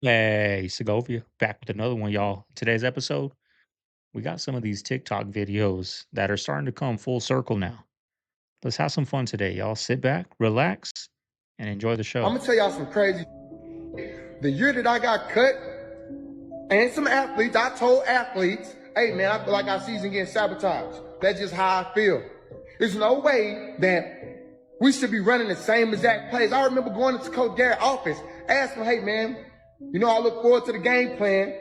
Hey, Segovia, back with another one, y'all. Today's episode, we got some of these TikTok videos that are starting to come full circle now. Let's have some fun today, y'all. Sit back, relax, and enjoy the I'm show. gonna tell y'all some crazy. The year that I got cut, and some athletes, I told athletes, hey man, I feel like our season getting sabotaged. That's just how I feel. There's no way that we should be running the same exact plays. I remember going into Coach Garrett's office, asking him, hey man, I look forward to the game plan.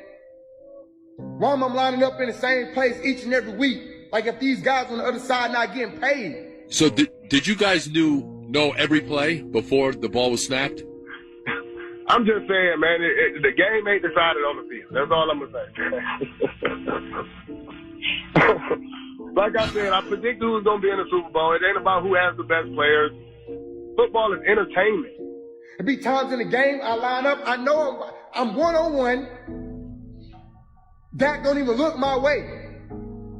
Why am I lining up in the same place each and every week? Like if these guys on the other side not getting paid. So did you guys know every play before the ball was snapped? I'm just saying, man, the game ain't decided on the field. That's all I'm going to say. Like I said, I predict who's going to be in the Super Bowl. It ain't about who has the best players. Football is entertainment. There be times in the game I line up, I know I'm one-on-one. Dak don't even look my way.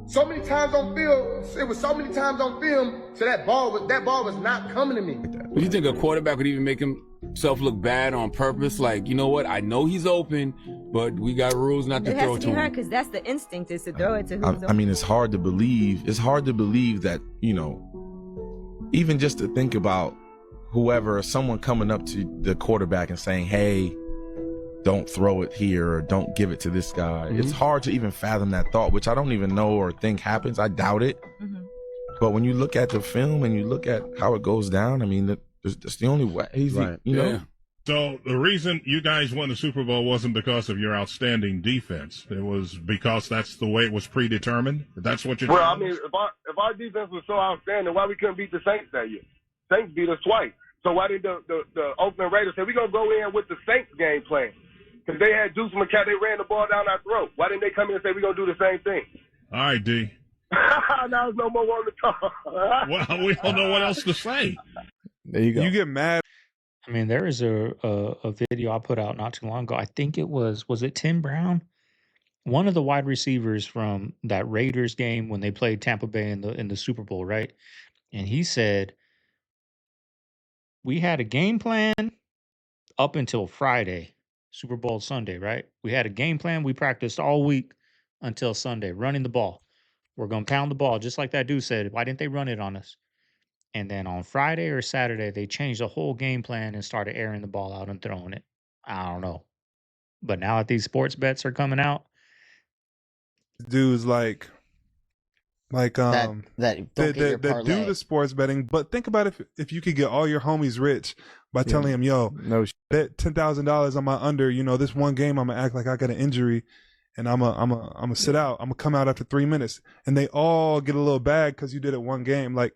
So many times on film, it was so many times on film, so that ball was not coming to me. Do you think a quarterback would even make himself look bad on purpose? Like, you know what? I know he's open, but we got rules not to throw It has to to be her him. because that's the instinct is to throw it to who's open. I mean, it's hard to believe. It's hard to believe that, even just to think about someone coming up to the quarterback and saying, hey, don't throw it here or don't give it to this guy. Mm-hmm. It's hard to even fathom that thought, which I don't even know or think happens. I doubt it. Mm-hmm. But when you look at the film and you look at how it goes down, I mean, that's the only way. Yeah. So the reason you guys won the Super Bowl wasn't because of your outstanding defense. It was because that's the way it was predetermined. That's what you're. Well, I mean, if our defense was so outstanding, why we couldn't beat the Saints that year? Saints beat us twice. So why did the Oakland Raiders say we're gonna go in with the Saints game plan? Because they had Deuce McCall, they ran the ball down our throat. Why didn't they come in and say we're gonna do the same thing? All right, D. Now there's no more on the talk. Well, we don't know what else to say. There you go. You get mad. I mean, there is a video I put out not too long ago. I think was it Tim Brown? One of the wide receivers from that Raiders game when they played Tampa Bay in the Super Bowl, right? And he said, we had a game plan up until Friday, Super Bowl Sunday, right? We had a game plan. We practiced all week until Sunday, running the ball. We're going to pound the ball, just like that dude said. Why didn't they run it on us? And then on Friday or Saturday, they changed the whole game plan and started airing the ball out and throwing it. I don't know. But now that these sports bets are coming out, Dudes like that don't get your that parlay. do the sports betting. But think about if you could get all your homies rich by telling them, yo, bet $10,000 on my under. This one game I'm gonna act like I got an injury, and I'm a sit out. I'm gonna come out after 3 minutes, and they all get a little bag because you did it one game. Like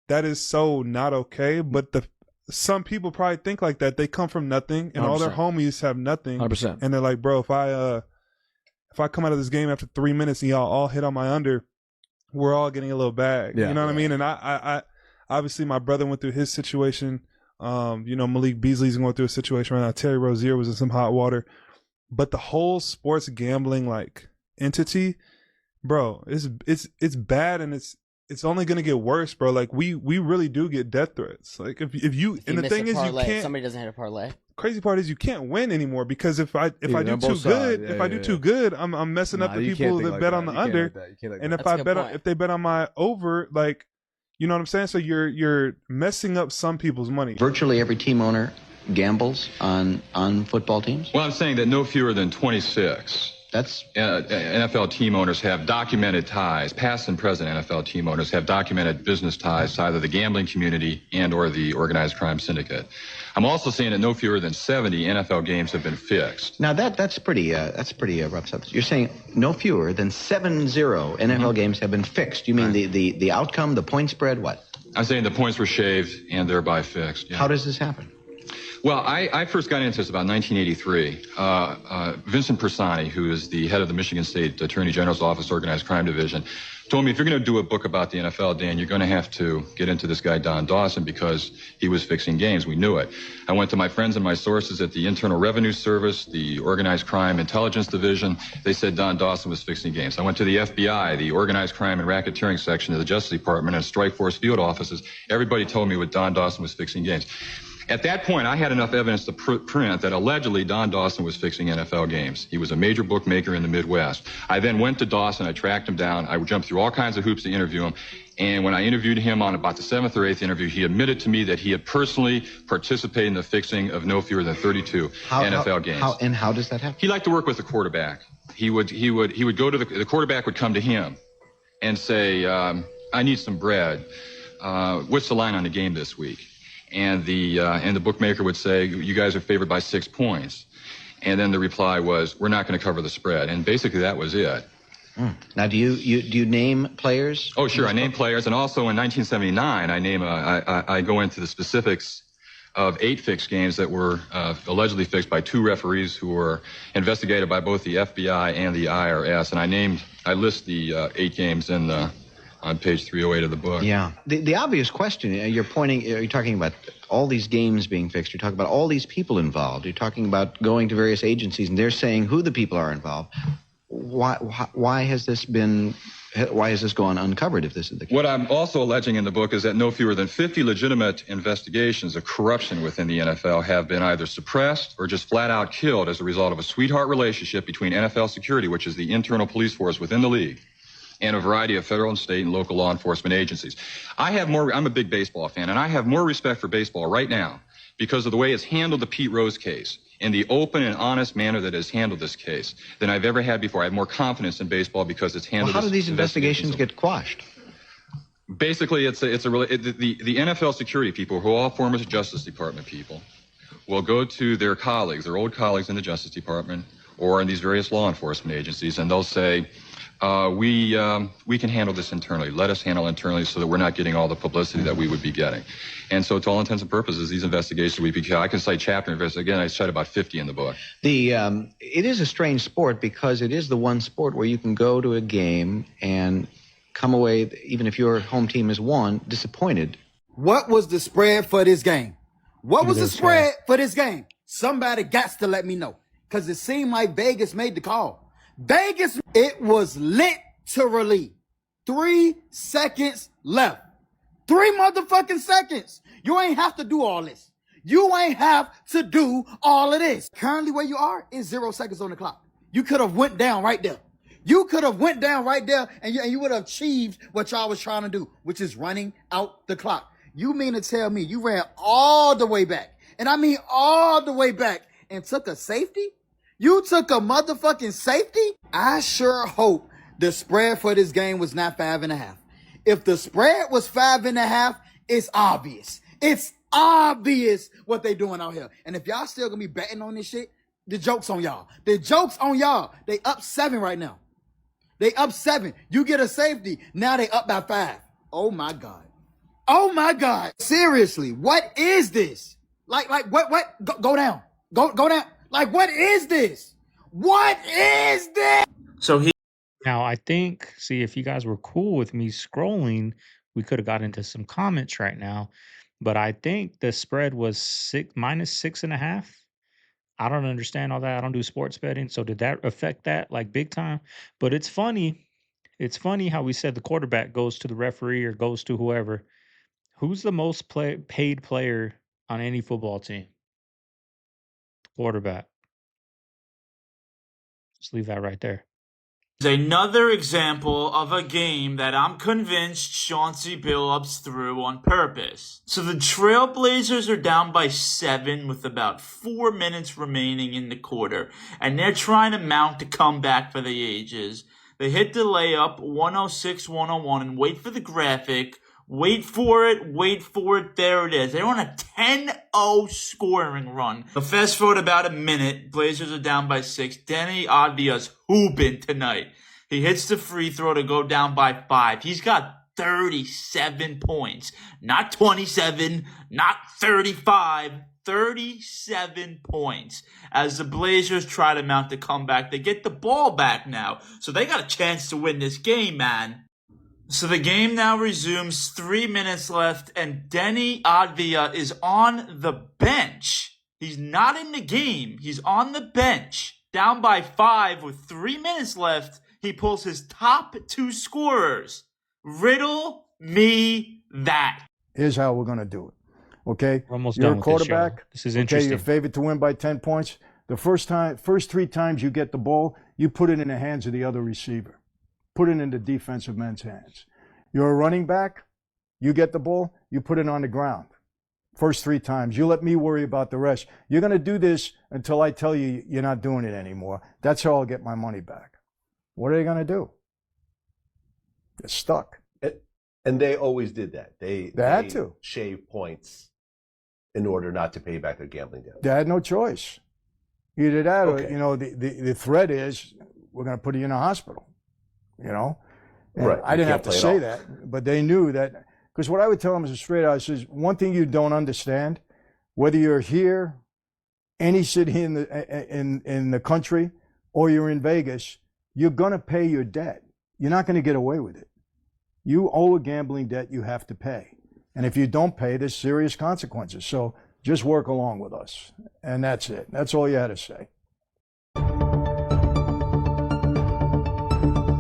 that is so not okay. But some people probably think like that. They come from nothing, and 100%. All their homies have nothing, 100%. And they're like, bro, if I come out of this game after 3 minutes and y'all all hit on my under, we're all getting a little bag. Yeah. You know what I mean? And I obviously my brother went through his situation. Malik Beasley's going through a situation right now. Terry Rozier was in some hot water. But the whole sports gambling entity, bro, it's bad, and it's only gonna get worse, bro. Like we really do get death threats. Like if you and the thing is you can't. Somebody doesn't hit a parlay. Crazy part is you can't win anymore because if I do too good, I'm messing up the people that bet on the under, and if they bet on my over, you know what I'm saying? So you're messing up some people's money. Virtually every team owner gambles on football teams. Well, I'm saying that no fewer than 26. That's NFL team owners have documented ties. Past and present NFL team owners have documented business ties to either the gambling community and or the organized crime syndicate. I'm also saying that no fewer than 70 NFL games have been fixed. Now that's pretty rough stuff. You're saying no fewer than 70 NFL games have been fixed. You mean the outcome, the point spread, what? I'm saying the points were shaved and thereby fixed. Yeah. How does this happen? Well, I first got into this about 1983. Vincent Persani, who is the head of the Michigan State Attorney General's Office Organized Crime Division, told me, if you're going to do a book about the NFL, Dan, you're going to have to get into this guy, Don Dawson, because he was fixing games. We knew it. I went to my friends and my sources at the Internal Revenue Service, the Organized Crime Intelligence Division. They said Don Dawson was fixing games. I went to the FBI, the Organized Crime and Racketeering Section of the Justice Department, and Strike Force field offices. Everybody told me what Don Dawson was fixing games. At that point, I had enough evidence to print that allegedly Don Dawson was fixing NFL games. He was a major bookmaker in the Midwest. I then went to Dawson. I tracked him down. I jumped through all kinds of hoops to interview him. And when I interviewed him on about the 7th or 8th interview, he admitted to me that he had personally participated in the fixing of no fewer than 32 NFL games. How does that happen? He liked to work with the quarterback. He would go to the quarterback would come to him and say, I need some bread. What's the line on the game this week? And the bookmaker would say, you guys are favored by 6 points. And then the reply was, we're not going to cover the spread. And basically that was it. Now, do you name players? Oh, sure. I name players. And also in 1979, I go into the specifics of 8 fixed games that were allegedly fixed by 2 referees who were investigated by both the FBI and the IRS. And I list the 8 games on page 308 of the book. Yeah. The obvious question, you're talking about all these games being fixed. You're talking about all these people involved. You're talking about going to various agencies, and they're saying who the people are involved. Why has this gone uncovered if this is the case? What I'm also alleging in the book is that no fewer than 50 legitimate investigations of corruption within the NFL have been either suppressed or just flat out killed as a result of a sweetheart relationship between NFL security, which is the internal police force within the league, and a variety of federal and state and local law enforcement agencies. I'm a big baseball fan, and I have more respect for baseball right now because of the way it's handled the Pete Rose case in the open and honest manner that has handled this case than I've ever had before. I have more confidence in baseball because it's handled. Well, how do these investigations get quashed? Basically, the NFL security people, who are all former Justice Department people, will go to their old colleagues in the Justice Department or in these various law enforcement agencies, and they'll say, we can handle this internally. Let us handle internally so that we're not getting all the publicity that we would be getting. And so to all intents and purposes, these investigations I can cite chapter and verse. Again, I cite about 50 in the book. It is a strange sport because it is the one sport where you can go to a game and come away, even if your home team has won, disappointed. What was the spread for this game? What was the spread for this game? Somebody got to let me know, because it seemed like Vegas made the call. Vegas, it was literally 3 seconds left. 3 motherfucking seconds. You ain't have to do all this. You ain't have to do all of this. Currently where you are is 0 seconds on the clock. You could have went down right there. You could have went down right there and you would have achieved what y'all was trying to do, which is running out the clock. You mean to tell me you ran all the way back, and I mean all the way back, and took a safety? You took a motherfucking safety? I sure hope the spread for this game was not 5.5. If the spread was 5.5, it's obvious. It's obvious what they doing out here. And if y'all still gonna be betting on this shit, the joke's on y'all. The joke's on y'all. They up 7 right now. They up 7. You get a safety. Now they up by 5. Oh my God. Oh my God. Seriously, what is this? Like what? Go down. Go down. Like, what is this? What is this? Now, I think, see, if you guys were cool with me scrolling, we could have got into some comments right now. But I think the spread was -6.5. I don't understand all that. I don't do sports betting. So did that affect that like big time? But it's funny. It's funny how we said the quarterback goes to the referee or goes to whoever. Who's the most paid player on any football team? Quarterback. Just leave that right there. Another example of a game that I'm convinced Chauncey Billups threw on purpose. So the Trailblazers are down by 7 with about 4 minutes remaining in the quarter, and they're trying to mount a comeback for the ages. They hit the layup 106-101 and wait for the graphic. Wait for it, there it is. They're on a 10-0 scoring run. So fast forward about a minute, Blazers are down by 6. Denny Advia's hooping tonight. He hits the free throw to go down by 5. He's got 37 points. Not 27, not 35, 37 points. As the Blazers try to mount the comeback, they get the ball back now. So they got a chance to win this game, man. So the game now resumes, 3 minutes left, and Denny Advia is on the bench. He's not in the game. He's on the bench. Down by 5 with 3 minutes left, he pulls his top 2 scorers. Riddle me that. Here's how we're going to do it. Okay, We're almost you're done a with this, y'all. quarterback. This is Okay, interesting. you're favored to win by 10 points. The first 3 times you get the ball, you put it in the hands of the other receiver. Put it in the defensive men's hands. You're a running back. You get the ball, you put it on the ground. First 3 times. You let me worry about the rest. You're going to do this until I tell you you're not doing it anymore. That's how I'll get my money back. What are they going to do? They're stuck. And they always did that. They had to shave points in order not to pay back their gambling debt. They had no choice. Either that Okay. or, you know, the threat is we're going to put you in a hospital, you know? And Right. I You didn't have can't to play it say all. that, but they knew that. Because what I would tell them is straight out, I says, one thing you don't understand, whether you're here, any city in the country, or you're in Vegas, you're going to pay your debt. You're not going to get away with it. You owe a gambling debt you have to pay. And if you don't pay, there's serious consequences. So just work along with us. And that's it. That's all you had to say. I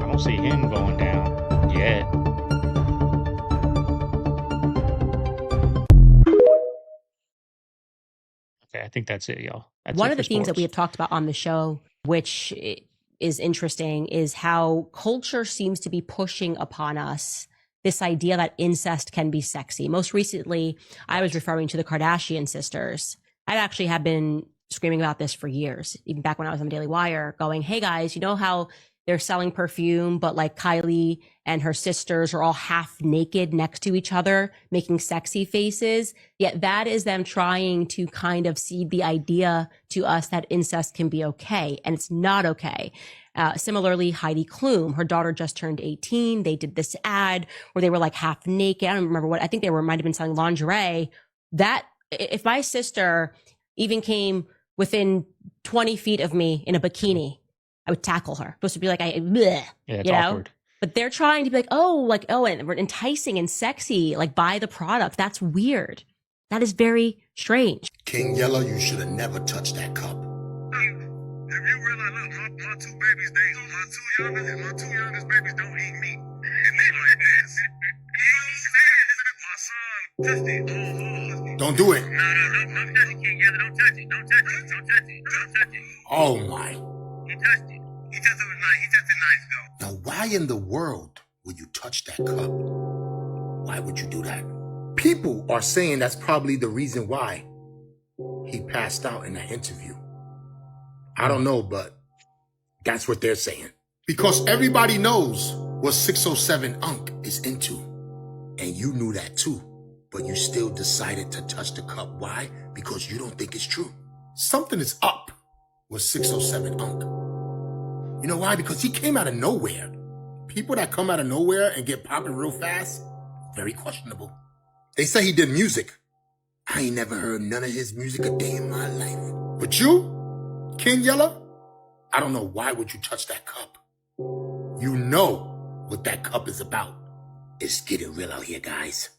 don't see him going down yet. Okay, I think that's it, y'all. That's One it of the for themes that we sports. have talked about on the show, which is interesting, is how culture seems to be pushing upon us this idea that incest can be sexy. Most recently, I was referring to the Kardashian sisters. I actually have been screaming about this for years, even back when I was on the Daily Wire, going, hey guys, you know how they're selling perfume, but like Kylie and her sisters are all half naked next to each other, making sexy faces. Yet that is them trying to kind of seed the idea to us that incest can be okay. And it's not okay. Similarly, Heidi Klum, her daughter just turned 18. They did this ad where they were like half naked. I don't remember what, I think they might have been selling lingerie. That, if my sister even came within 20 feet of me in a bikini, I would tackle her. Supposed to be like, bleh, Yeah, it's you know? awkward. But they're trying to be like, and we're enticing and sexy, like buy the product. That's weird. That is very strange. King Yellow, you should have never touched that cup. If you realize, look, my 2 babies, my 2 youngest babies don't eat meat. And they like this. My son, touched it. Don't do it. No, don't touch it, King Yellow. Don't touch it. Don't touch it. Don't touch it. Don't touch it. Oh my. He touched it. He touched it nice. He touched it nice, though. Now, why in the world would you touch that cup? Why would you do that? People are saying that's probably the reason why he passed out in that interview. I don't know, but that's what they're saying. Because everybody knows what 607 Unc is into. And you knew that too. But you still decided to touch the cup. Why? Because you don't think it's true. Something is up with 607 Unc. You know why? Because he came out of nowhere. People that come out of nowhere and get popping real fast, very questionable. They say he did music. I ain't never heard none of his music a day in my life. But you, King Yellow, I don't know why would you touch that cup. You know what that cup is about. It's getting real out here, guys.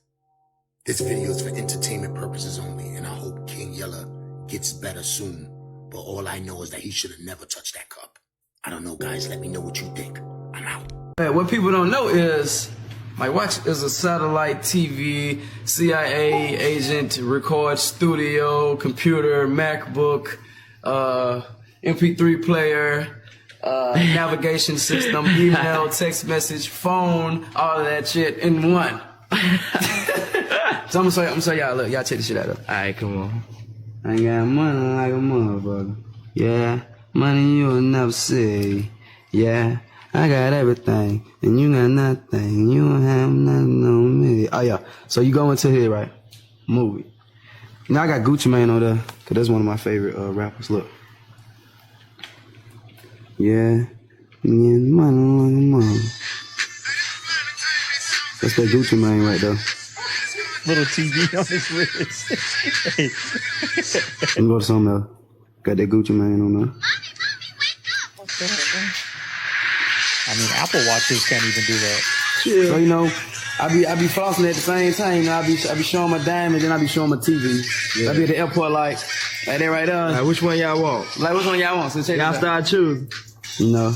This video is for entertainment purposes only, and I hope King Yellow gets better soon. But all I know is that he should have never touched that cup. I don't know, guys. Let me know what you think. I'm out. What people don't know is my watch is a satellite TV, CIA agent, record studio, computer, MacBook, MP3 player, navigation system, email, text message, phone, all of that shit in one. So I'm gonna show y'all, look, y'all check this shit out. Alright, come on. I got money like a motherfucker. Yeah, money you'll never see. Yeah, I got everything, and you got nothing. You don't have nothing on me. Oh yeah, so you go into here, right? Movie. Now I got Gucci Mane on there, cause that's one of my favorite rappers. Look. Yeah, money like a motherfucker. That's that Gucci Mane right there. Little TV on his wrist. Let me go to something else. Got that Gucci Mane on there. I mean, Apple Watches can't even do that. Yeah. So, you know, I be flossing at the same time. You know, I be showing my diamond, then I be showing my TV. Yeah. I be at the airport like that right there. Like, which one y'all want? Like, which one y'all want? So y'all start choosing. You know.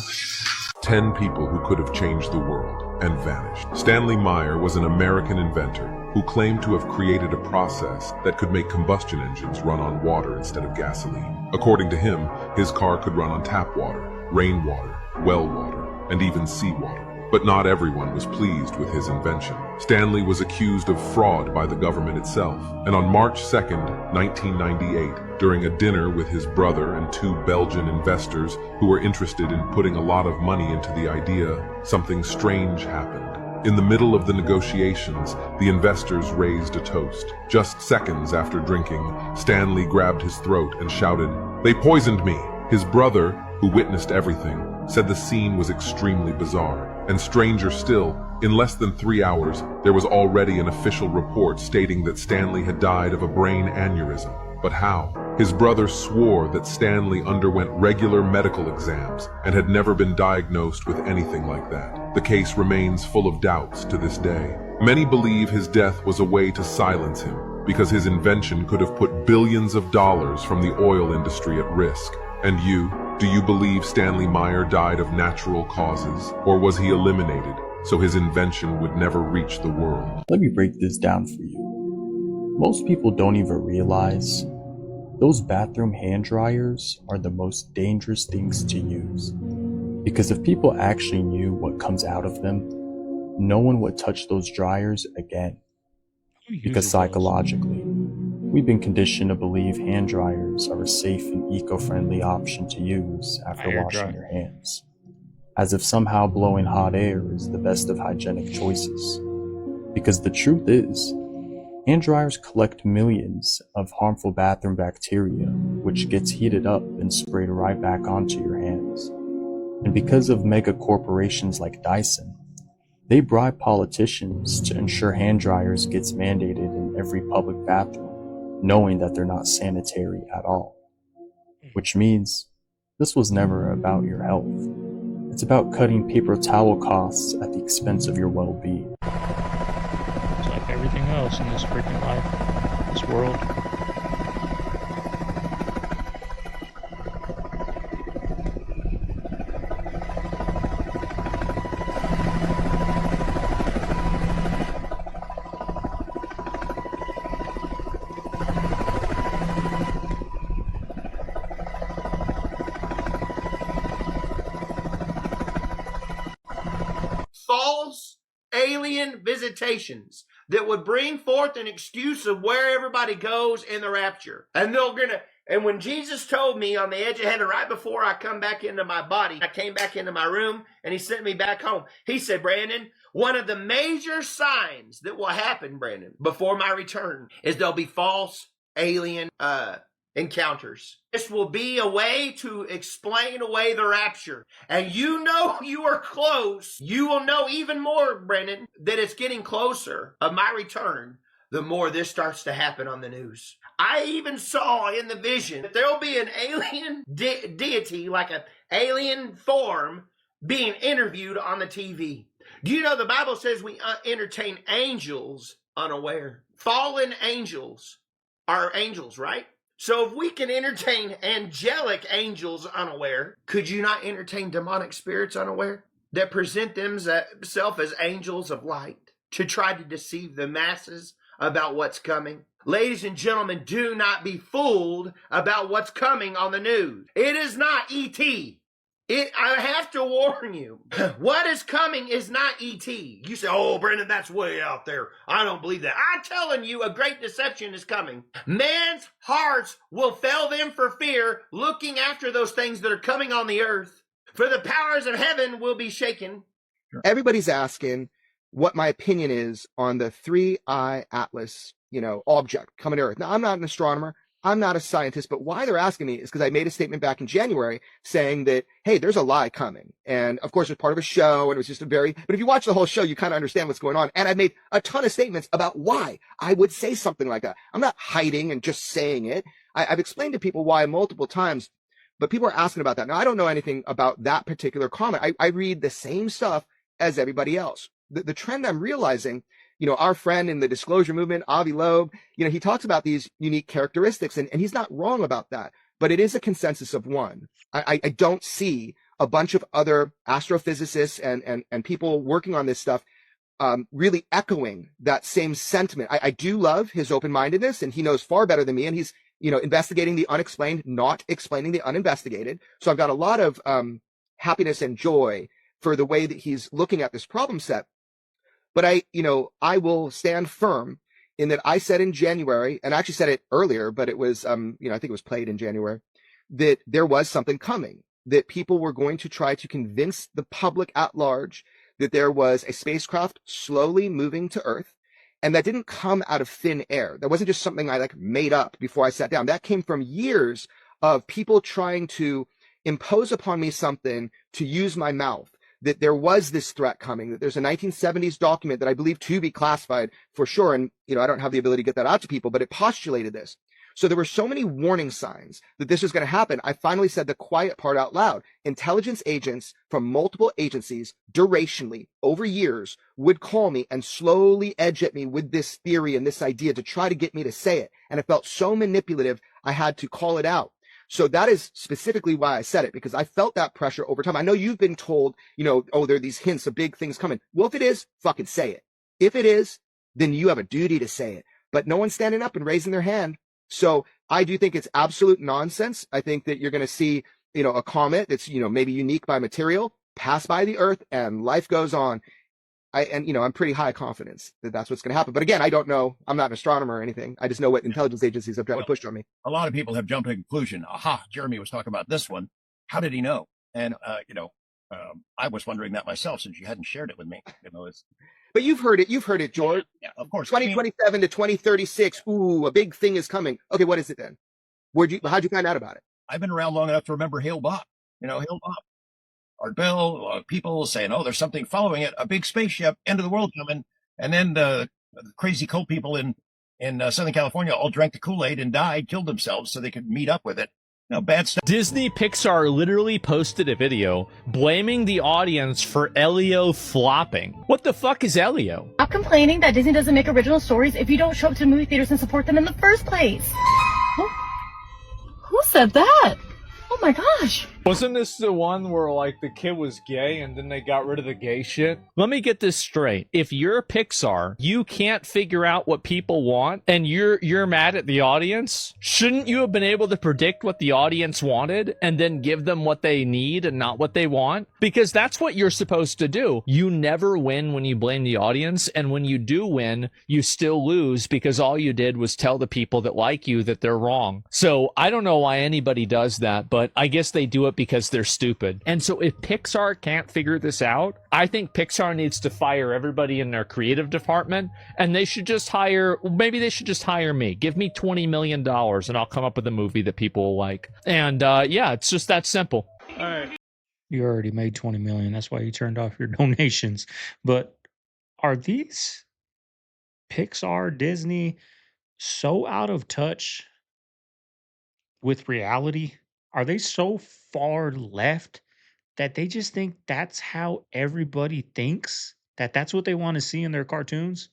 10 people who could have changed the world and vanished. Stanley Meyer was an American inventor. who claimed to have created a process that could make combustion engines run on water instead of gasoline. According to him, his car could run on tap water, rainwater, well water, and even seawater. But not everyone was pleased with his invention. Stanley was accused of fraud by the government itself, and on March 2nd, 1998, during a dinner with his brother and two Belgian investors who were interested in putting a lot of money into the idea, something strange happened. In the middle of the negotiations, the investors raised a toast. Just seconds after drinking, Stanley grabbed his throat and shouted, "They poisoned me!" His brother, who witnessed everything, said the scene was extremely bizarre. And stranger still, in less than 3 hours, there was already an official report stating that Stanley had died of a brain aneurysm. But how? His brother swore that Stanley underwent regular medical exams and had never been diagnosed with anything like that. The case remains full of doubts to this day. Many believe his death was a way to silence him, because his invention could have put billions of dollars from the oil industry at risk. And you? Do you believe Stanley Meyer died of natural causes, or was he eliminated so his invention would never reach the world? Let me break this down for you. Most people don't even realize those bathroom hand dryers are the most dangerous things to use. Because if people actually knew what comes out of them, no one would touch those dryers again. Because psychologically, we've been conditioned to believe hand dryers are a safe and eco-friendly option to use after washing your hands. As if somehow blowing hot air is the best of hygienic choices. Because the truth is, hand dryers collect millions of harmful bathroom bacteria, which gets heated up and sprayed right back onto your hands. And because of mega corporations like Dyson, they bribe politicians to ensure hand dryers gets mandated in every public bathroom, knowing that they're not sanitary at all. Which means this was never about your health. It's about cutting paper towel costs at the expense of your well-being. It's like everything else in this freaking life, this world. False alien visitations that would bring forth an excuse of where everybody goes in the rapture. And when Jesus told me on the edge of heaven, right before I come back into my body, I came back into my room and he sent me back home. He said, Brandon, one of the major signs that will happen, Brandon, before my return is there'll be false alien encounters. This will be a way to explain away the rapture. And you know you are close. You will know even more, Brennan, that it's getting closer of my return, the more this starts to happen on the news. I even saw in the vision that there'll be an alien deity, like an alien form, being interviewed on the TV. Do you know the Bible says we entertain angels unaware? Fallen angels are angels, right? So if we can entertain angelic angels unaware, could you not entertain demonic spirits unaware that present themselves as angels of light to try to deceive the masses about what's coming? Ladies and gentlemen, do not be fooled about what's coming on the news. It is not E.T. I have to warn you, what is coming is not E.T. You say, oh, Brendan, that's way out there. I don't believe that. I'm telling you, a great deception is coming. Man's hearts will fail them for fear, looking after those things that are coming on the earth. For the powers of heaven will be shaken. Everybody's asking what my opinion is on the 3-eye atlas, object coming to Earth. Now, I'm not an astronomer. I'm not a scientist, but why they're asking me is because I made a statement back in January saying that, hey, there's a lie coming. And of course, it was part of a show and it was just but if you watch the whole show, you kind of understand what's going on. And I made a ton of statements about why I would say something like that. I'm not hiding and just saying it. I've explained to people why multiple times, but people are asking about that. Now, I don't know anything about that particular comment. I read the same stuff as everybody else. The trend I'm realizing, our friend in the disclosure movement, Avi Loeb, he talks about these unique characteristics and he's not wrong about that, but it is a consensus of one. I don't see a bunch of other astrophysicists and people working on this stuff really echoing that same sentiment. I do love his open-mindedness, and he knows far better than me, and he's, investigating the unexplained, not explaining the uninvestigated. So I've got a lot of happiness and joy for the way that he's looking at this problem set. But I will stand firm in that I said in January, and I actually said it earlier, but it was, I think it was played in January, that there was something coming, that people were going to try to convince the public at large that there was a spacecraft slowly moving to Earth. And that didn't come out of thin air. That wasn't just something I made up before I sat down. That came from years of people trying to impose upon me something to use my mouth, that there was this threat coming, that there's a 1970s document that I believe to be classified for sure. And, I don't have the ability to get that out to people, but it postulated this. So there were so many warning signs that this was going to happen. I finally said the quiet part out loud. Intelligence agents from multiple agencies durationally over years would call me and slowly edge at me with this theory and this idea to try to get me to say it. And it felt so manipulative, I had to call it out. So that is specifically why I said it, because I felt that pressure over time. I know you've been told, oh, there are these hints of big things coming. Well, if it is, fucking say it. If it is, then you have a duty to say it. But no one's standing up and raising their hand. So I do think it's absolute nonsense. I think that you're going to see, a comet that's, maybe unique by material pass by the Earth and life goes on. I'm pretty high confidence that that's what's going to happen. But again, I don't know. I'm not an astronomer or anything. I just know what intelligence agencies have tried to push on me. A lot of people have jumped to a conclusion. Aha, Jeremy was talking about this one. How did he know? And, I was wondering that myself since you hadn't shared it with me. But you've heard it, George. Yeah, of course. 2027 to 2036. Ooh, a big thing is coming. Okay, what is it then? How'd you find out about it? I've been around long enough to remember Hale Bopp. Hale Bopp. Art Bell, people saying, oh, there's something following it, a big spaceship, end of the world coming. And then the crazy cult people in Southern California all drank the Kool-Aid and died, killed themselves so they could meet up with it. Bad stuff. Disney Pixar literally posted a video blaming the audience for Elio flopping. What the fuck is Elio? Stop complaining that Disney doesn't make original stories if you don't show up to movie theaters and support them in the first place. Who said that? Oh my gosh. Wasn't this the one where, the kid was gay and then they got rid of the gay shit? Let me get this straight. If you're Pixar, you can't figure out what people want and you're mad at the audience? Shouldn't you have been able to predict what the audience wanted and then give them what they need and not what they want? Because that's what you're supposed to do. You never win when you blame the audience, and when you do win, you still lose because all you did was tell the people that like you that they're wrong. So I don't know why anybody does that, but I guess they do it because they're stupid. And so if Pixar can't figure this out, I think Pixar needs to fire everybody in their creative department, and they should just hire me. Give me $20 million and I'll come up with a movie that people will like. And it's just that simple. All right. You already made 20 million. That's why you turned off your donations. But are these Pixar, Disney so out of touch with reality? Are they so far left that they just think that's how everybody thinks? That's what they want to see in their cartoons?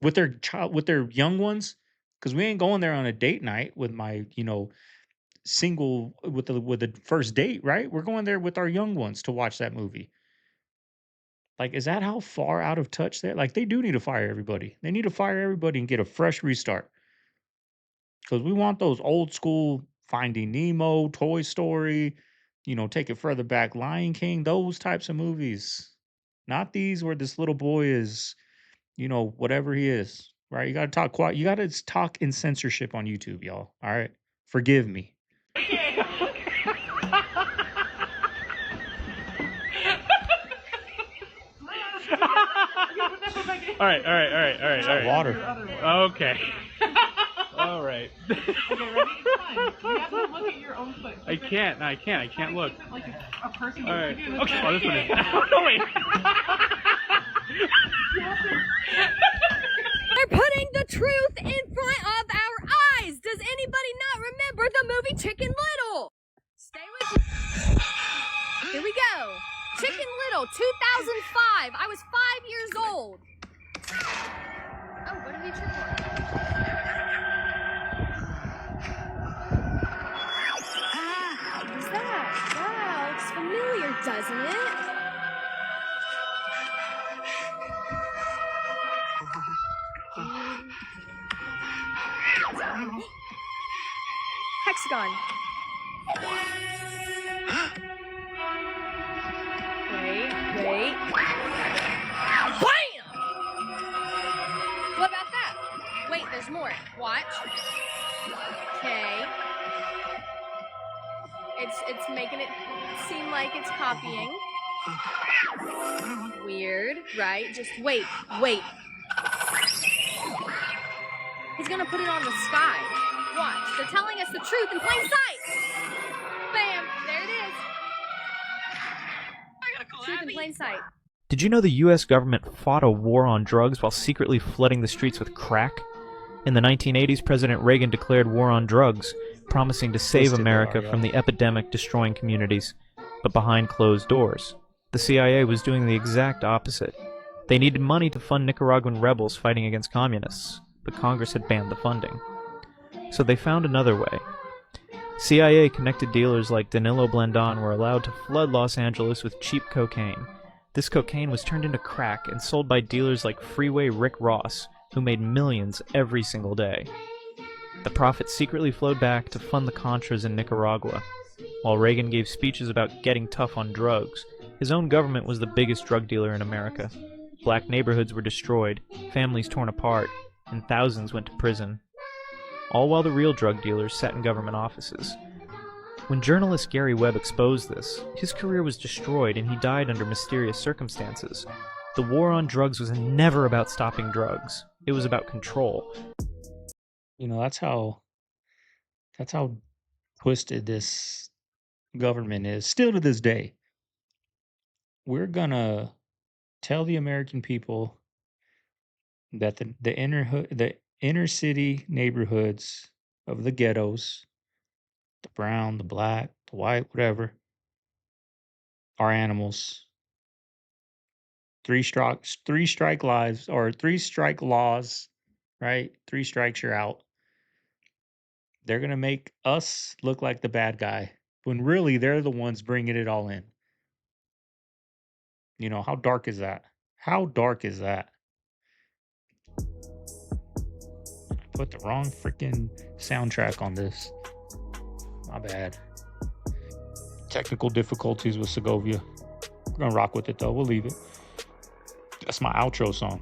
With their young ones? Because we ain't going there on a date night with my, single with the first date, right? We're going there with our young ones to watch that movie. Is that how far out of touch they're? They do need to fire everybody. They need to fire everybody and get a fresh restart. Because we want those old school Finding Nemo, Toy Story, take it further back, Lion King, those types of movies. Not these where this little boy is, whatever he is, right? You got to talk quiet. You got to talk in censorship on YouTube, y'all. All right? Forgive me. All right. Water. Okay. All right. Okay, ready? Fine. You have to look at your own foot. I can't look. Like a person. All right. Do Okay. Oh, this one is. Wait. They're putting the truth in front of our eyes. Does anybody not remember the movie Chicken Little? Stay with me. Here we go. Chicken Little, 2005. I was 5 years old. Oh, what did we trip on? What is that? Wow, looks familiar, doesn't it? hexagon. Wait. Bam! What about that? Wait, there's more. Watch. Okay. It's making it seem like it's copying. Weird, right? Just wait. He's gonna put it on the sky. Watch. They're telling us the truth in plain sight. Bam! There it is. Truth in plain sight. Did you know the US government fought a war on drugs while secretly flooding the streets with crack? In the 1980s, President Reagan declared war on drugs, promising to save America from the epidemic destroying communities, but behind closed doors. The CIA was doing the exact opposite. They needed money to fund Nicaraguan rebels fighting against communists, but Congress had banned the funding. So they found another way. CIA-connected dealers like Danilo Blandon were allowed to flood Los Angeles with cheap cocaine. This cocaine was turned into crack and sold by dealers like Freeway Rick Ross, who made millions every single day. The profits secretly flowed back to fund the Contras in Nicaragua. While Reagan gave speeches about getting tough on drugs, his own government was the biggest drug dealer in America. Black neighborhoods were destroyed, families torn apart, and thousands went to prison. All while the real drug dealers sat in government offices. When journalist Gary Webb exposed this, his career was destroyed and he died under mysterious circumstances. The war on drugs was never about stopping drugs. It was about control. You know, that's how twisted this government is. Still to this day, we're gonna tell the American people that the inner city neighborhoods of the ghettos, the brown, the black, the white, whatever, are animals. Three strike lives, or 3 strike laws, right? 3 strikes, you're out. They're gonna make us look like the bad guy when really they're the ones bringing it all in. You know, how dark is that? How dark is that? Put the wrong freaking soundtrack on this. My bad. Technical difficulties with Segovia. We're gonna rock with it though. We'll leave it. That's my outro song.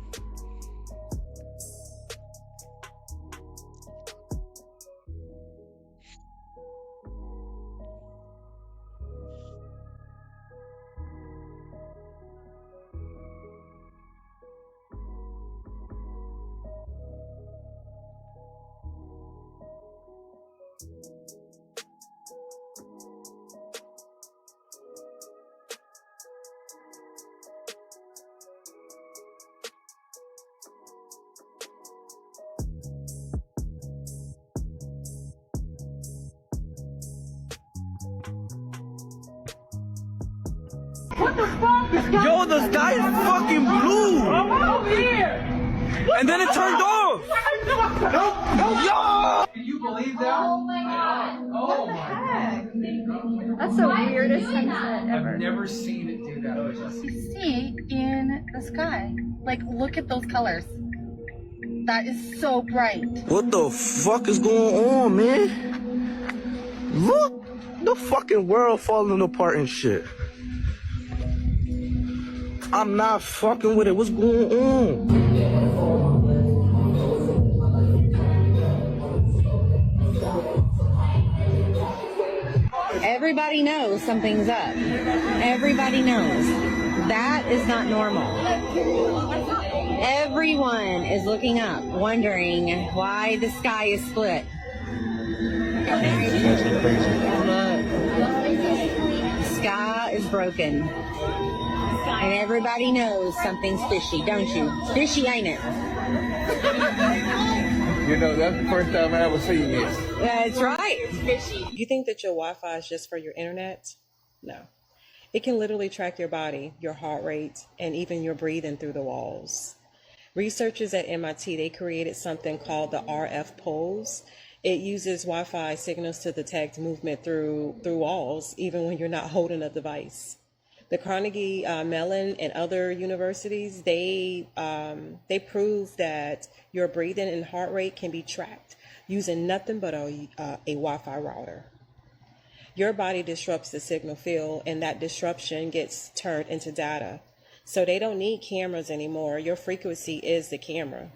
What the fuck? Yo, the sky is fucking blue! I'm over here! And then it turned off! Yo! Can you believe that? Oh my god! Oh my god! That's the weirdest sunset ever. I've never seen it do that. You see in the sky. Like, look at those colors. That is so bright. What the fuck is going on, man? Look! The fucking world falling apart and shit. I'm not fucking with it. What's going on? Everybody knows something's up. Everybody knows. That is not normal. Everyone is looking up, wondering why the sky is split. Look. The sky is broken. And everybody knows something's fishy, don't you? Fishy, ain't it? You know, that's the first time I ever seen this. That's right. Fishy. You think that your Wi-Fi is just for your internet? No. It can literally track your body, your heart rate, and even your breathing through the walls. Researchers at MIT, they created something called the RF pulse. It uses Wi-Fi signals to detect movement through walls, even when you're not holding a device. The Carnegie Mellon and other universities, they prove that your breathing and heart rate can be tracked using nothing but a Wi-Fi router. Your body disrupts the signal field, and that disruption gets turned into data. So they don't need cameras anymore. Your frequency is the camera.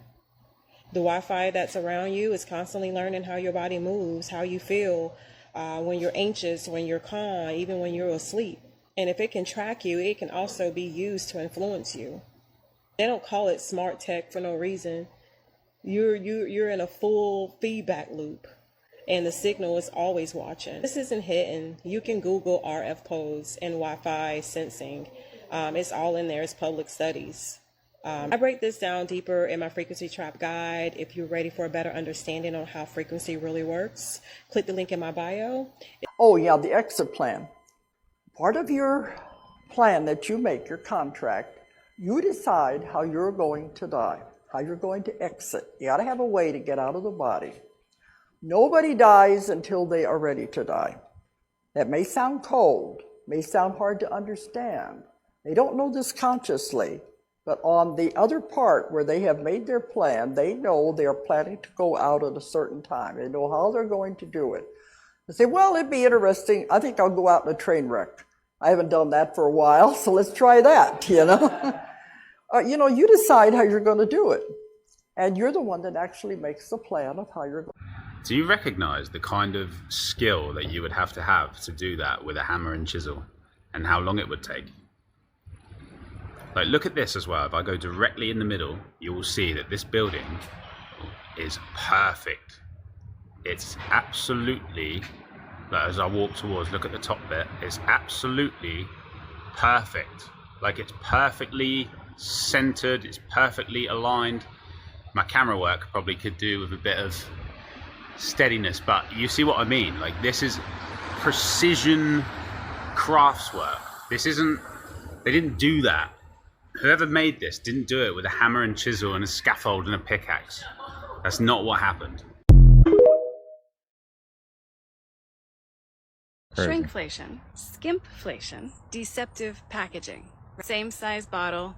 The Wi-Fi that's around you is constantly learning how your body moves, how you feel when you're anxious, when you're calm, even when you're asleep. And if it can track you, it can also be used to influence you. They don't call it smart tech for no reason. You're in a full feedback loop, and the signal is always watching. This isn't hidden. You can Google RF codes and Wi-Fi sensing. It's all in there. It's public studies. I break this down deeper in my frequency trap guide. If you're ready for a better understanding on how frequency really works, click the link in my bio. Oh yeah, the exit plan. Part of your plan that you make, your contract, you decide how you're going to die, how you're going to exit. You got to have a way to get out of the body. Nobody dies until they are ready to die. That may sound cold, may sound hard to understand. They don't know this consciously, but on the other part where they have made their plan, they know they are planning to go out at a certain time. They know how they're going to do it. They say, well, it'd be interesting. I think I'll go out in a train wreck. I haven't done that for a while, so let's try that, you know. You decide how you're going to do it. And you're the one that actually makes the plan of how you're going to do it. Do you recognize the kind of skill that you would have to do that with a hammer and chisel, and how long it would take? Like, look at this as well. If I go directly in the middle, you will see that this building is perfect. It's absolutely, like, as I walk towards, look at the top bit, it's absolutely perfect. Like, it's perfectly centered, it's perfectly aligned. My camera work probably could do with a bit of steadiness, but you see what I mean? Like, this is precision craftswork. This isn't, they didn't do that. Whoever made this didn't do it with a hammer and chisel and a scaffold and a pickaxe. That's not what happened. Shrinkflation, skimpflation, deceptive packaging. Same size bottle,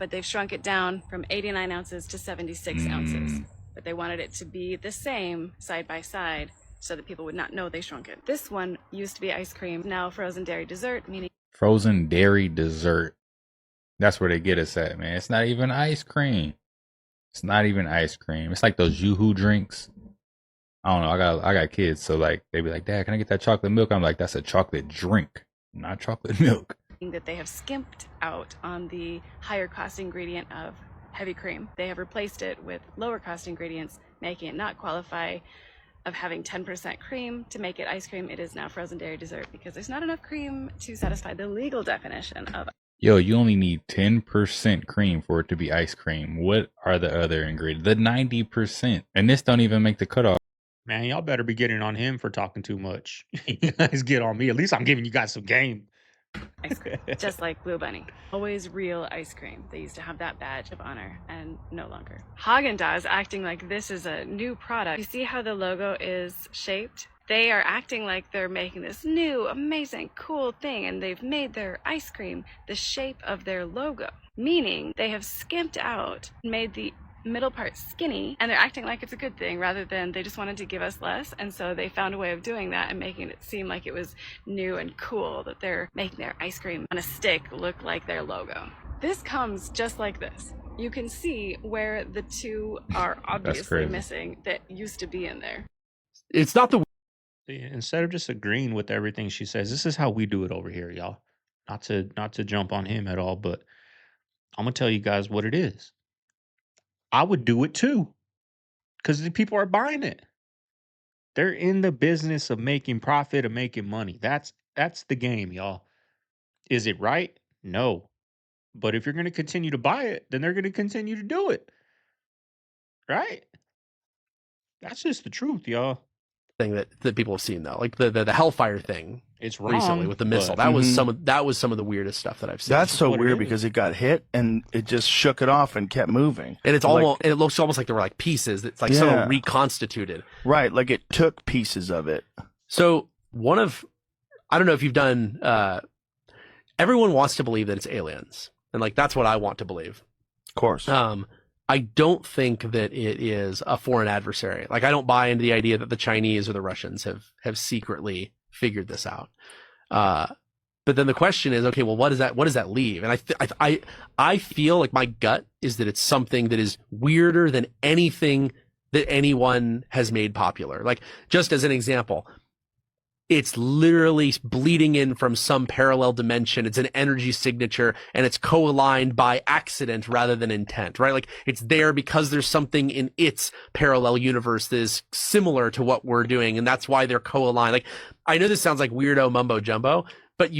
but they've shrunk it down from 89 ounces to 76 ounces. But they wanted it to be the same side by side so that people would not know they shrunk it. This one used to be ice cream, now frozen dairy dessert, meaning frozen dairy dessert. That's where they get us at, man. It's not even ice cream. It's not even ice cream. It's like those Yoo-hoo drinks. I don't know. I got kids, so like they be like, Dad, can I get that chocolate milk? I'm like, that's a chocolate drink, not chocolate milk. that they have skimped out on the higher cost ingredient of heavy cream. They have replaced it with lower cost ingredients, making it not qualify of having 10% cream to make it ice cream. It is now frozen dairy dessert because there's not enough cream to satisfy the legal definition of. Yo, you only need 10% cream for it to be ice cream. What are the other ingredients? The 90%. And this don't even make the cutoff. Man, y'all better be getting on him for talking too much. You guys get on me. At least I'm giving you guys some game. Ice cream, just like Blue Bunny. Always real ice cream. They used to have that badge of honor and no longer. Haagen-Dazs acting like this is a new product. You see how the logo is shaped? They are acting like they're making this new, amazing, cool thing, and they've made their ice cream the shape of their logo, meaning they have skimped out, made the middle part skinny, and they're acting like it's a good thing rather than they just wanted to give us less. And so they found a way of doing that and making it seem like it was new and cool that they're making their ice cream on a stick look like their logo. This comes just like this. You can see where the two are obviously missing that used to be in there. It's not the. Instead of just agreeing with everything she says, this is how we do it over here, y'all. Not to jump on him at all, but I'm gonna tell you guys what it is. I would do it too, because the people are buying it. They're in the business of making profit, of making money. That's the game, y'all. Is it right? No. But if you're going to continue to buy it, then they're going to continue to do it. Right? That's just the truth, y'all. Thing that people have seen though, like the Hellfire thing. It's wrong recently with the missile. That was some of the weirdest stuff that I've seen. That's so weird because it got hit and it just shook it off and kept moving. And it's almost it looks almost like there were like pieces. It's like so reconstituted. Right, like it took pieces of it. So I don't know if you've done. Everyone wants to believe that it's aliens, and like that's what I want to believe. Of course. I don't think that it is a foreign adversary. Like, I don't buy into the idea that the Chinese or the Russians have secretly figured this out. But then the question is, okay, well, what does that leave? And I feel like my gut is that it's something that is weirder than anything that anyone has made popular. Like, just as an example, it's literally bleeding in from some parallel dimension. It's an energy signature, and it's co-aligned by accident rather than intent, right? Like, it's there because there's something in its parallel universe that is similar to what we're doing, and that's why they're co-aligned. Like, I know this sounds like weirdo mumbo jumbo, but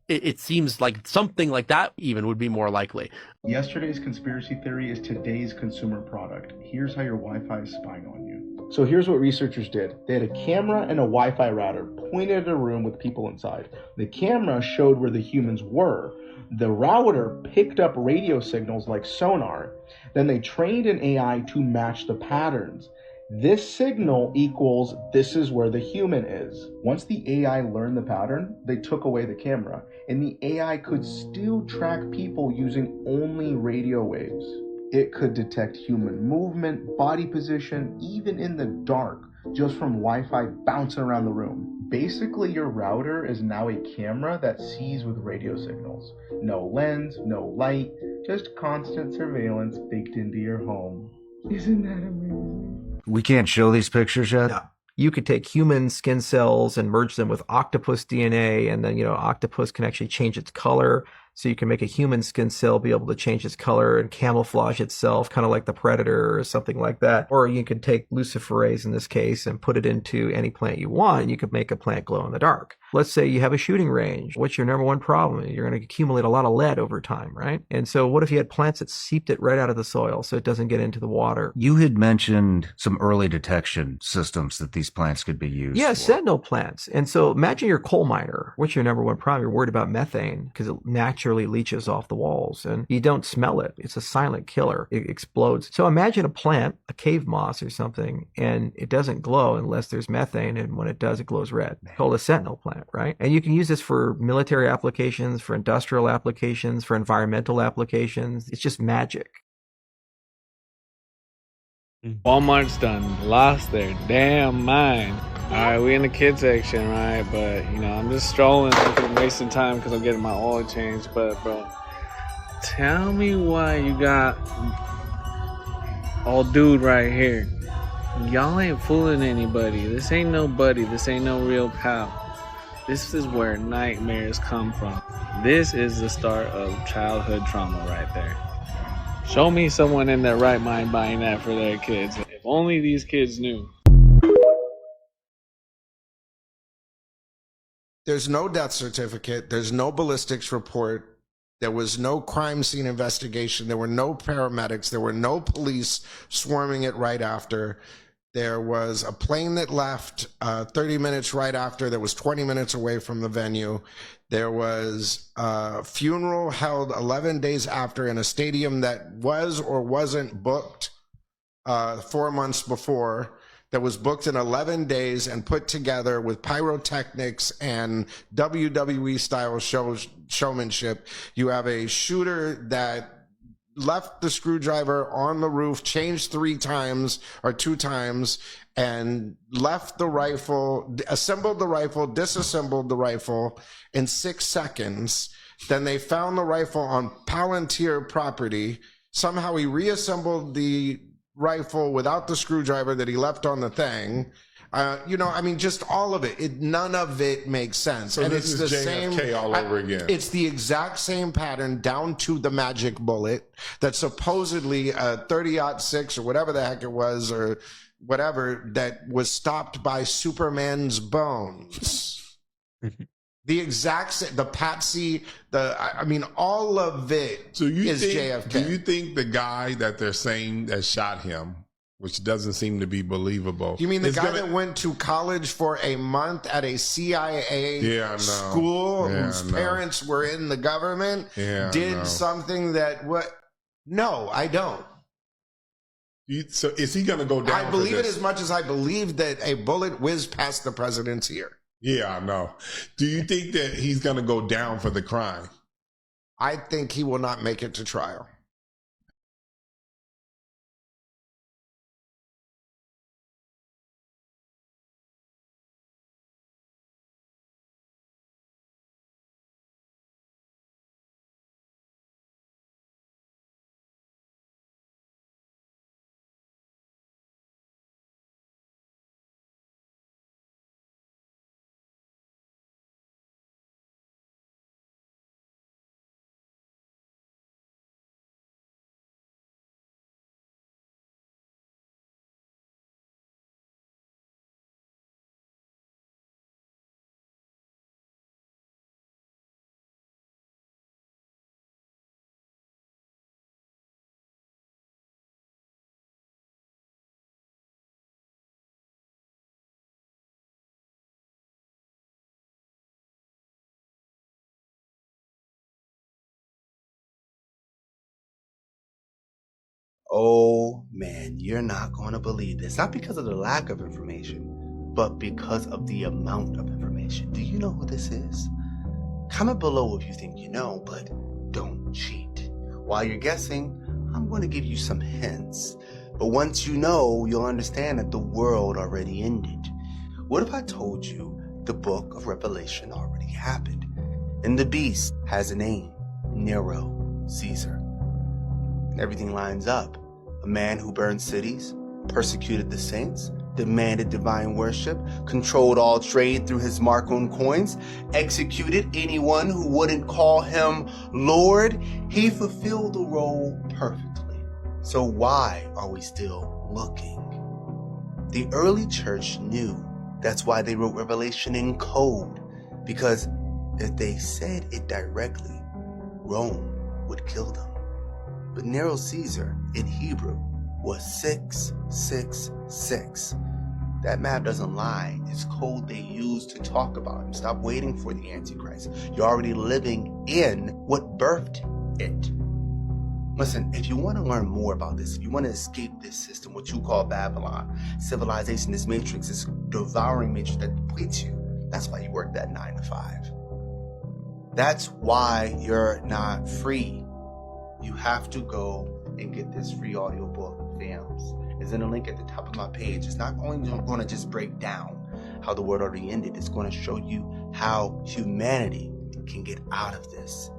it seems like something like that even would be more likely. Yesterday's conspiracy theory is today's consumer product. Here's how your Wi-Fi is spying on you. So here's what researchers did. They had a camera and a Wi-Fi router pointed at a room with people inside. The camera showed where the humans were. The router picked up radio signals like sonar. Then they trained an AI to match the patterns. This signal equals this is where the human is. Once the AI learned the pattern, they took away the camera, and the AI could still track people using only radio waves. It could detect human movement, body position, even in the dark, just from Wi-Fi bouncing around the room. Basically, your router is now a camera that sees with radio signals. No lens, no light, just constant surveillance baked into your home. Isn't that amazing? We can't show these pictures yet? No. You could take human skin cells and merge them with octopus DNA, and then, octopus can actually change its color. So you can make a human skin cell be able to change its color and camouflage itself, kind of like the predator or something like that. Or you could take luciferase in this case and put it into any plant you want, and you could make a plant glow in the dark. Let's say you have a shooting range. What's your number one problem? You're going to accumulate a lot of lead over time, right? And so what if you had plants that seeped it right out of the soil so it doesn't get into the water? You had mentioned some early detection systems that these plants could be used Yeah, for. sentinel plants. And so imagine you're a coal miner. What's your number one problem? You're worried about methane because it naturally leaches off the walls and you don't smell it. It's a silent killer. It explodes. So imagine a plant, a cave moss or something, and it doesn't glow unless there's methane. And when it does, it glows red. Called a sentinel plant, right? And you can use this for military applications, for industrial applications, for environmental applications. It's just magic. Walmart's done lost their damn mind. All right, we in the kids section, right? But, I'm just strolling, wasting time because I'm getting my oil changed. But, bro, tell me why you got old dude right here. Y'all ain't fooling anybody. This ain't no buddy. This ain't no real pal. This is where nightmares come from. This is the start of childhood trauma right there. Show me someone in their right mind buying that for their kids. If only these kids knew. There's no death certificate. There's no ballistics report. There was no crime scene investigation. There were no paramedics. There were no police swarming it right after. There was a plane that left 30 minutes right after that was 20 minutes away from the venue. There was a funeral held 11 days after in a stadium that was or wasn't booked 4 months before, that was booked in 11 days and put together with pyrotechnics and WWE style showmanship. You have a shooter that left the screwdriver on the roof, changed 2 times, and left the rifle, assembled the rifle, disassembled the rifle in 6 seconds. Then they found the rifle on Palantir property. Somehow he reassembled the rifle without the screwdriver that he left on the thing. Just all of it. None of it makes sense. So and this it's is the JFK same all over again. It's the exact same pattern down to the magic bullet that supposedly 30-06 or whatever the heck it was or whatever that was stopped by Superman's bones. The exact same, the patsy, all of it is JFK. Do you think the guy that they're saying that shot him, which doesn't seem to be believable. You mean the guy that went to college for a month at a CIA school whose parents were in the government did something that what? No, I don't. So is he going to go down? I believe it as much as I believe that a bullet whizzed past the president's ear. Yeah, I know. Do you think that he's going to go down for the crime? I think he will not make it to trial. Oh man, you're not going to believe this. Not because of the lack of information, but because of the amount of information. Do you know who this is? Comment below if you think you know, but don't cheat. While you're guessing, I'm going to give you some hints. But once you know, you'll understand that the world already ended. What if I told you the book of Revelation already happened? And the beast has a name, Nero, Caesar. Everything lines up. A man who burned cities, persecuted the saints, demanded divine worship, controlled all trade through his mark on coins, executed anyone who wouldn't call him Lord. He fulfilled the role perfectly. So why are we still looking? The early church knew. That's why they wrote Revelation in code. Because if they said it directly, Rome would kill them. But Nero Caesar in Hebrew was 666. That math doesn't lie. It's code they use to talk about him. Stop waiting for the Antichrist. You're already living in what birthed it. Listen, if you want to learn more about this, if you want to escape this system, what you call Babylon, civilization, this matrix, this devouring matrix that depletes you, that's why you work that 9 to 5. That's why you're not free. You have to go and get this free audiobook, FAMS. It's in a link at the top of my page. It's not only going to just break down how the world already ended, it's going to show you how humanity can get out of this.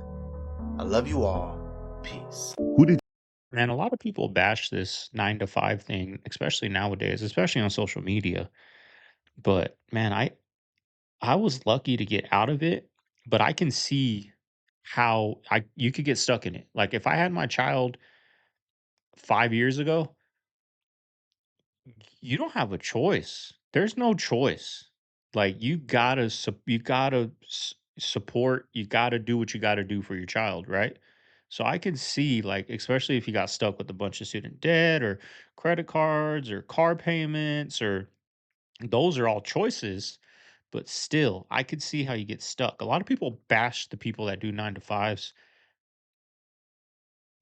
I love you all. Peace. Man, a lot of people bash this 9 to 5 thing, especially nowadays, especially on social media. But man, I was lucky to get out of it, but I can see how you could get stuck in it. Like if I had my child 5 years ago, you don't have a choice. There's no choice. Like you gotta support. You gotta do what you gotta do for your child, right? So I can see, like, especially if you got stuck with a bunch of student debt or credit cards or car payments, or those are all choices. But still, I could see how you get stuck. A lot of people bash the people that do 9 to 5s.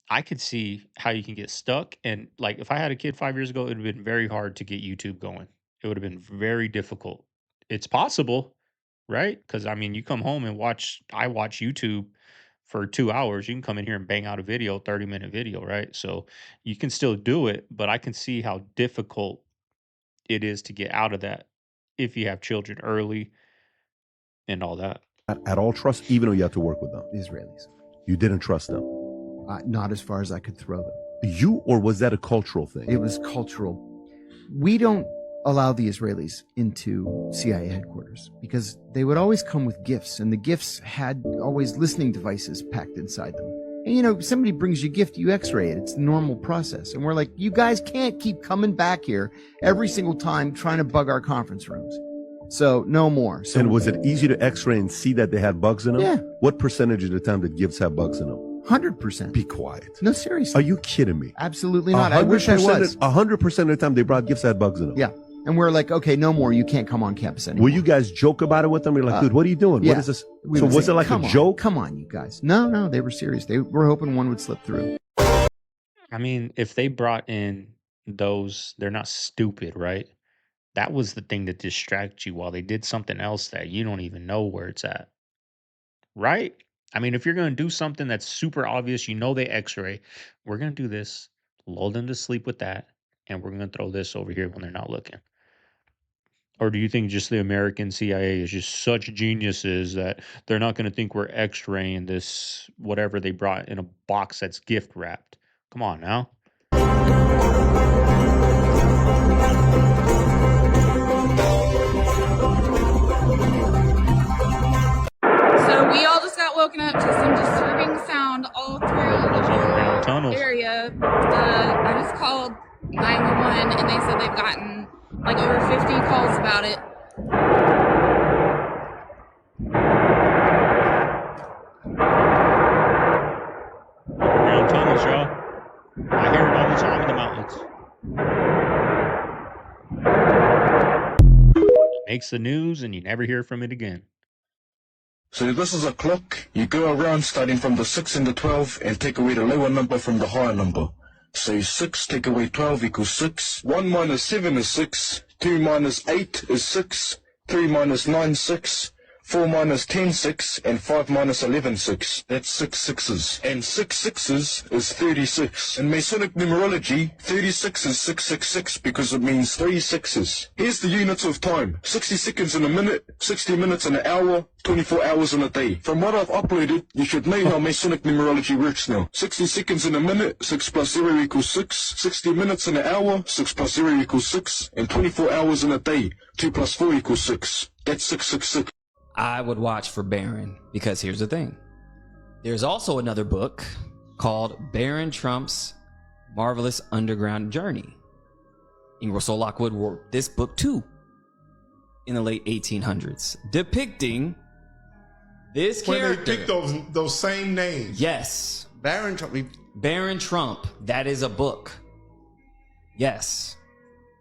I could see how you can get stuck. And like, if I had a kid 5 years ago, it would have been very hard to get YouTube going. It would have been very difficult. It's possible, right? Because I mean, you come home and I watch YouTube for 2 hours. You can come in here and bang out a video, 30-minute video, right? So you can still do it, but I can see how difficult it is to get out of that if you have children early and all that. At all trust, even though you have to work with them? The Israelis. You didn't trust them? Not as far as I could throw them. You, or was that a cultural thing? It was cultural. We don't allow the Israelis into CIA headquarters because they would always come with gifts, and the gifts had always listening devices packed inside them. And you know, somebody brings you a gift, you x-ray it. It's the normal process. And we're like, you guys can't keep coming back here every single time trying to bug our conference rooms. So no more. So, and was it easy to x-ray and see that they had bugs in them? Yeah. What percentage of the time did gifts have bugs in them? 100%. Be quiet. No, seriously. Are you kidding me? Absolutely not. I wish I was. 100% of the time they brought gifts that had bugs in them. Yeah. And we're like, okay, no more. You can't come on campus anymore. Will you guys joke about it with them? You're like, dude, what are you doing? Yeah. What is this? We So would was say, it like a joke? Come on, you guys. No, they were serious. They were hoping one would slip through. I mean, if they brought in those, they're not stupid, right? That was the thing that distracts you while they did something else that you don't even know where it's at. Right? I mean, if you're going to do something that's super obvious, you know they x-ray, we're going to do this, lull them to sleep with that, and we're going to throw this over here when they're not looking. Or do you think just the American CIA is just such geniuses that they're not going to think we're x-raying this, whatever they brought in a box that's gift wrapped? Come on now. So we all just got woken up to some disturbing sound all through the whole tunnels. area. I just called 911 and they said they've gotten like over 50 calls about it. Underground tunnels, y'all. I hear it all the time in the mountains. It makes the news and you never hear from it again. So this is a clock. You go around starting from the 6 and the 12 and take away the lower number from the higher number. So 6 take away 12 equals 6. 1 minus 7 is 6. 2 minus 8 is 6. 3 minus 9, 6. 4 minus 10, 6, and 5 minus 11, 6. That's 6 sixes. And 6 sixes is 36. In Masonic numerology, 36 is 666 because it means 3 sixes. Here's the units of time. 60 seconds in a minute, 60 minutes in an hour, 24 hours in a day. From what I've uploaded, you should know how Masonic numerology works now. 60 seconds in a minute, 6 plus 0 equals 6. 60 minutes in an hour, 6 plus 0 equals 6. And 24 hours in a day, 2 plus 4 equals 6. That's 666. I would watch for Barron because here's the thing. There's also another book called Barron Trump's Marvelous Underground Journey. Ingersoll Lockwood wrote this book too in the late 1800s, depicting this character. When they pick those same names. Yes. Barron Trump. Barron Trump. That is a book. Yes.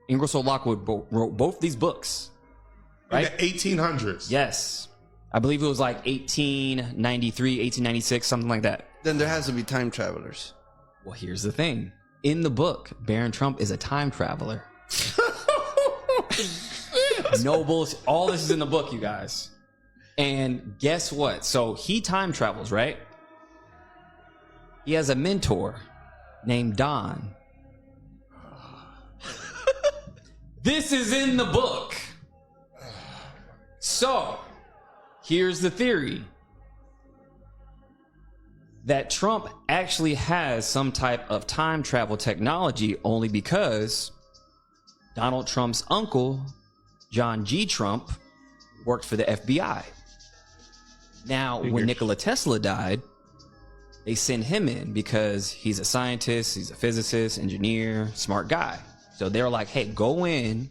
Ingersoll Lockwood wrote both these books. Right? In the 1800s. Yes. I believe it was like 1893, 1896, something like that. Then there has to be time travelers. Well, here's the thing. In the book, Barron Trump is a time traveler. No bullshit. All this is in the book, you guys. And guess what? So he time travels, right? He has a mentor named Don. This is in the book. So, here's the theory. That Trump actually has some type of time travel technology only because Donald Trump's uncle, John G. Trump, worked for the FBI. Now, when Nikola Tesla died, they sent him in because he's a scientist, he's a physicist, engineer, smart guy. So they're like, hey, go in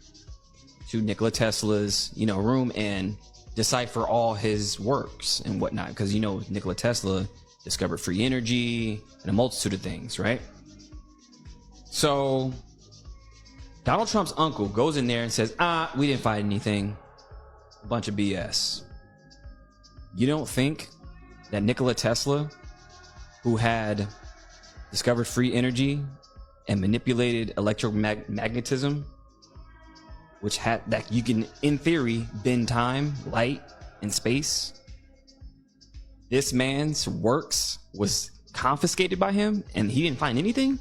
to Nikola Tesla's, room and decipher all his works and whatnot. Because, Nikola Tesla discovered free energy and a multitude of things, right? So Donald Trump's uncle goes in there and says, we didn't find anything. A bunch of BS. You don't think that Nikola Tesla, who had discovered free energy and manipulated electromagnetism, which had that you can, in theory, bend time, light, and space. This man's works was confiscated by him, and he didn't find anything?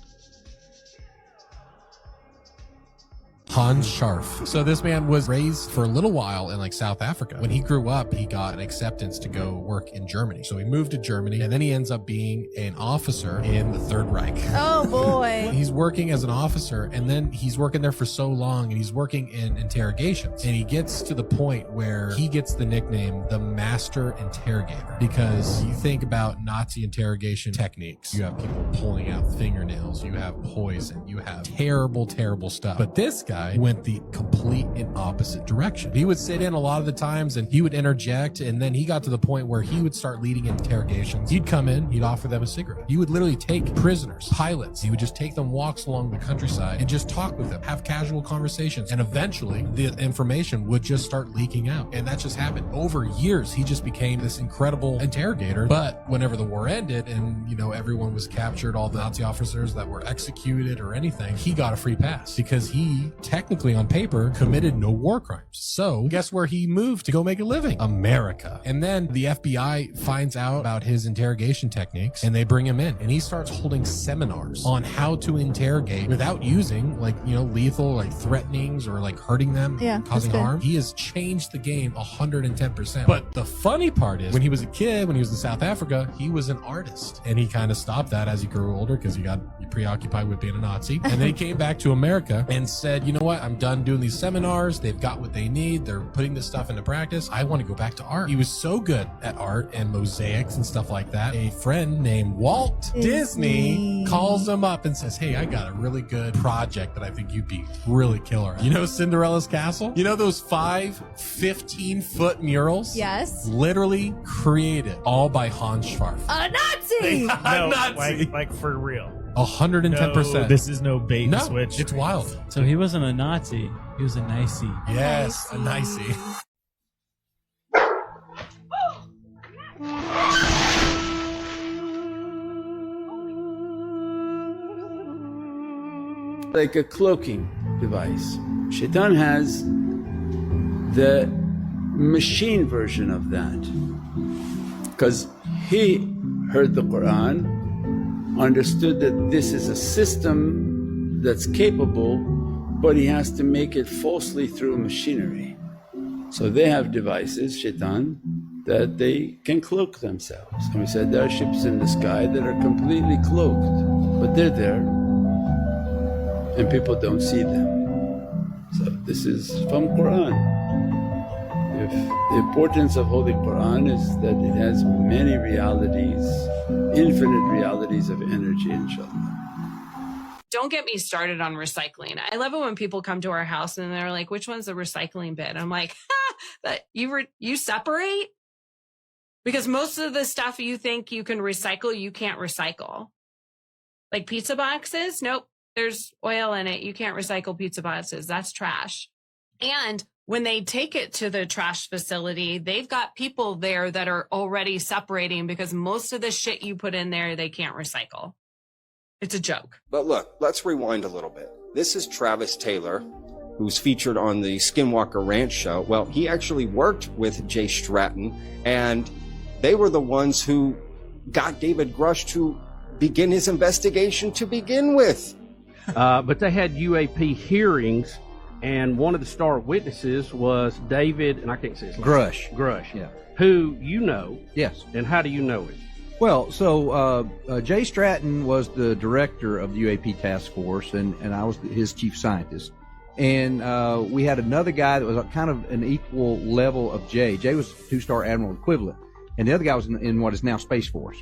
Hans Scharf. So this man was raised for a little while in South Africa. When he grew up, he got an acceptance to go work in Germany. So he moved to Germany, and then he ends up being an officer in the Third Reich. Oh boy. He's working as an officer, and then he's working there for so long, and he's working in interrogations. And he gets to the point where he gets the nickname the Master Interrogator, because you think about Nazi interrogation techniques. You have people pulling out fingernails, you have poison, you have terrible, terrible stuff. But this guy went the complete and opposite direction. He would sit in a lot of the times and he would interject, and then he got to the point where he would start leading interrogations. He'd come in, he'd offer them a cigarette. He would literally take prisoners, pilots, he would just take them walks along the countryside and just talk with them, have casual conversations, and eventually the information would just start leaking out. And that just happened over years. He just became this incredible interrogator. But whenever the war ended and everyone was captured, all the Nazi officers that were executed or anything, he got a free pass because he technically on paper committed no war crimes. So guess where he moved to go make a living? America. And then the FBI finds out about his interrogation techniques and they bring him in, and he starts holding seminars on how to interrogate without using lethal threatenings or hurting them, causing harm. He has changed the game 110%. But the funny part is when he was a kid, when he was in South Africa, he was an artist, and he kind of stopped that as he grew older because he got preoccupied with being a Nazi. And then he came back to America and said, you know what? I'm done doing these seminars. They've got what they need. They're putting this stuff into practice. I want to go back to art. He was so good at art and mosaics and stuff like that. A friend named Walt Disney calls him up and says, hey, I got a really good project that I think you'd be really killer at. Cinderella's castle? Those 5 15-foot murals? Yes. Literally created all by Hans Scharf. A Nazi! A Nazi! Like for real. 110%. No, this is no bait and switch. It's wild. So he wasn't a Nazi. He was a nicey. Yes, a nicey. like a cloaking device. Shaitan has the machine version of that, because he heard the Quran, understood that this is a system that's capable, but he has to make it falsely through machinery. So they have devices, Shaitan, that they can cloak themselves. And we said there are ships in the sky that are completely cloaked, but they're there and people don't see them. So this is from Quran. If the importance of Holy Quran is that it has many realities, infinite realities of energy, inshallah. Don't get me started on recycling. I love it when people come to our house and they're like, which one's the recycling bin? I'm like, that you separate? Because most of the stuff you think you can recycle, you can't recycle. Like pizza boxes, nope, there's oil in it. You can't recycle pizza boxes. That's trash. And when they take it to the trash facility, they've got people there that are already separating because most of the shit you put in there, they can't recycle. It's a joke. But look, let's rewind a little bit. This is Travis Taylor, who's featured on the Skinwalker Ranch show. Well, he actually worked with Jay Stratton, and they were the ones who got David Grush to begin his investigation to begin with. But they had UAP hearings, and one of the star witnesses was David, and I can't say his name. Grush, yeah. Who you know. Yes. And how do you know him? Well, so Jay Stratton was the director of the UAP task force, and I was his chief scientist. And we had another guy that was kind of an equal level of Jay. Jay was two-star admiral equivalent, and the other guy was in what is now Space Force.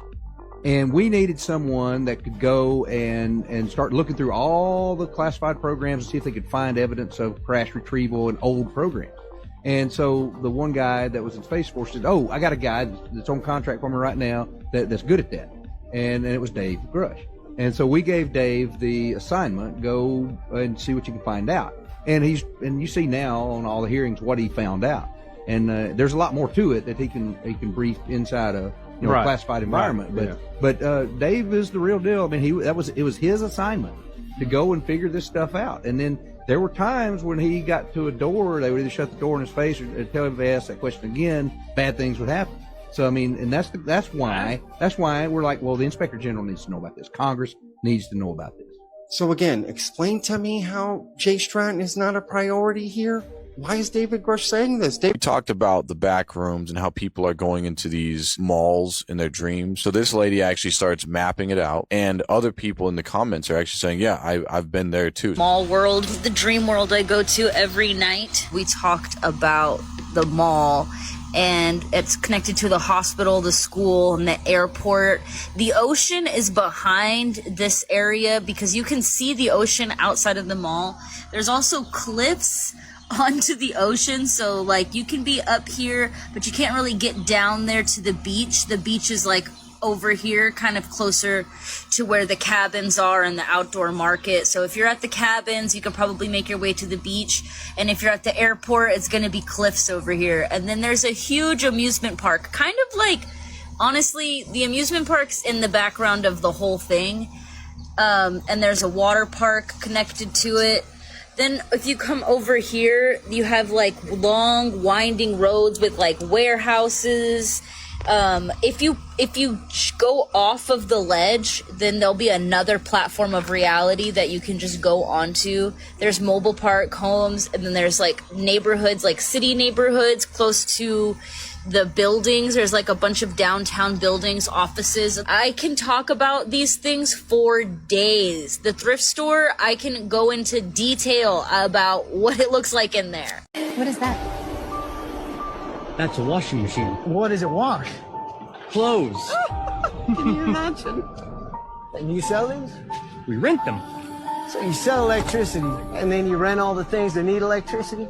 And we needed someone that could go and start looking through all the classified programs and see if they could find evidence of crash retrieval and old programs. And so the one guy that was in Space Force said, "Oh, I got a guy that's on contract for me right now that's good at that." And it was Dave Grush. And so we gave Dave the assignment, go and see what you can find out. And you see now on all the hearings what he found out. And there's a lot more to it that he can brief inside a Right. classified environment. Right. But Dave is the real deal. I mean, it was his assignment to go and figure this stuff out. And then there were times when he got to a door, they would either shut the door in his face or tell him if they asked that question again, bad things would happen. So I mean, and that's why we're like, well, the Inspector General needs to know about this. Congress needs to know about this. So again, explain to me how Jay Stratton is not a priority here. Why is David Grush saying this? We talked about the back rooms and how people are going into these malls in their dreams. So this lady actually starts mapping it out, and other people in the comments are actually saying, yeah, I've been there too. Mall world, the dream world I go to every night. We talked about the mall, and it's connected to the hospital, the school, and the airport. The ocean is behind this area because you can see the ocean outside of the mall. There's also cliffs onto the ocean, so like you can be up here, but you can't really get down there to the beach. The beach is like over here, kind of closer to where the cabins are and the outdoor market. So if you're at the cabins, you can probably make your way to the beach. And if you're at the airport, it's going to be cliffs over here. And then there's a huge amusement park, kind of like, honestly, the amusement park's in the background of the whole thing. And there's a water park connected to it. Then if you come over here, you have like long winding roads with like warehouses. If you go off of the ledge, then there'll be another platform of reality that you can just go onto. There's mobile park homes, and then there's like neighborhoods, like city neighborhoods close to the buildings. There's like a bunch of downtown buildings, offices. I can talk about these things for days. The thrift store, I can go into detail about what it looks like in there. What is that? That's a washing machine. What does it wash? Clothes. Can you imagine? And you sell these? We rent them. So you sell electricity, and then you rent all the things that need electricity?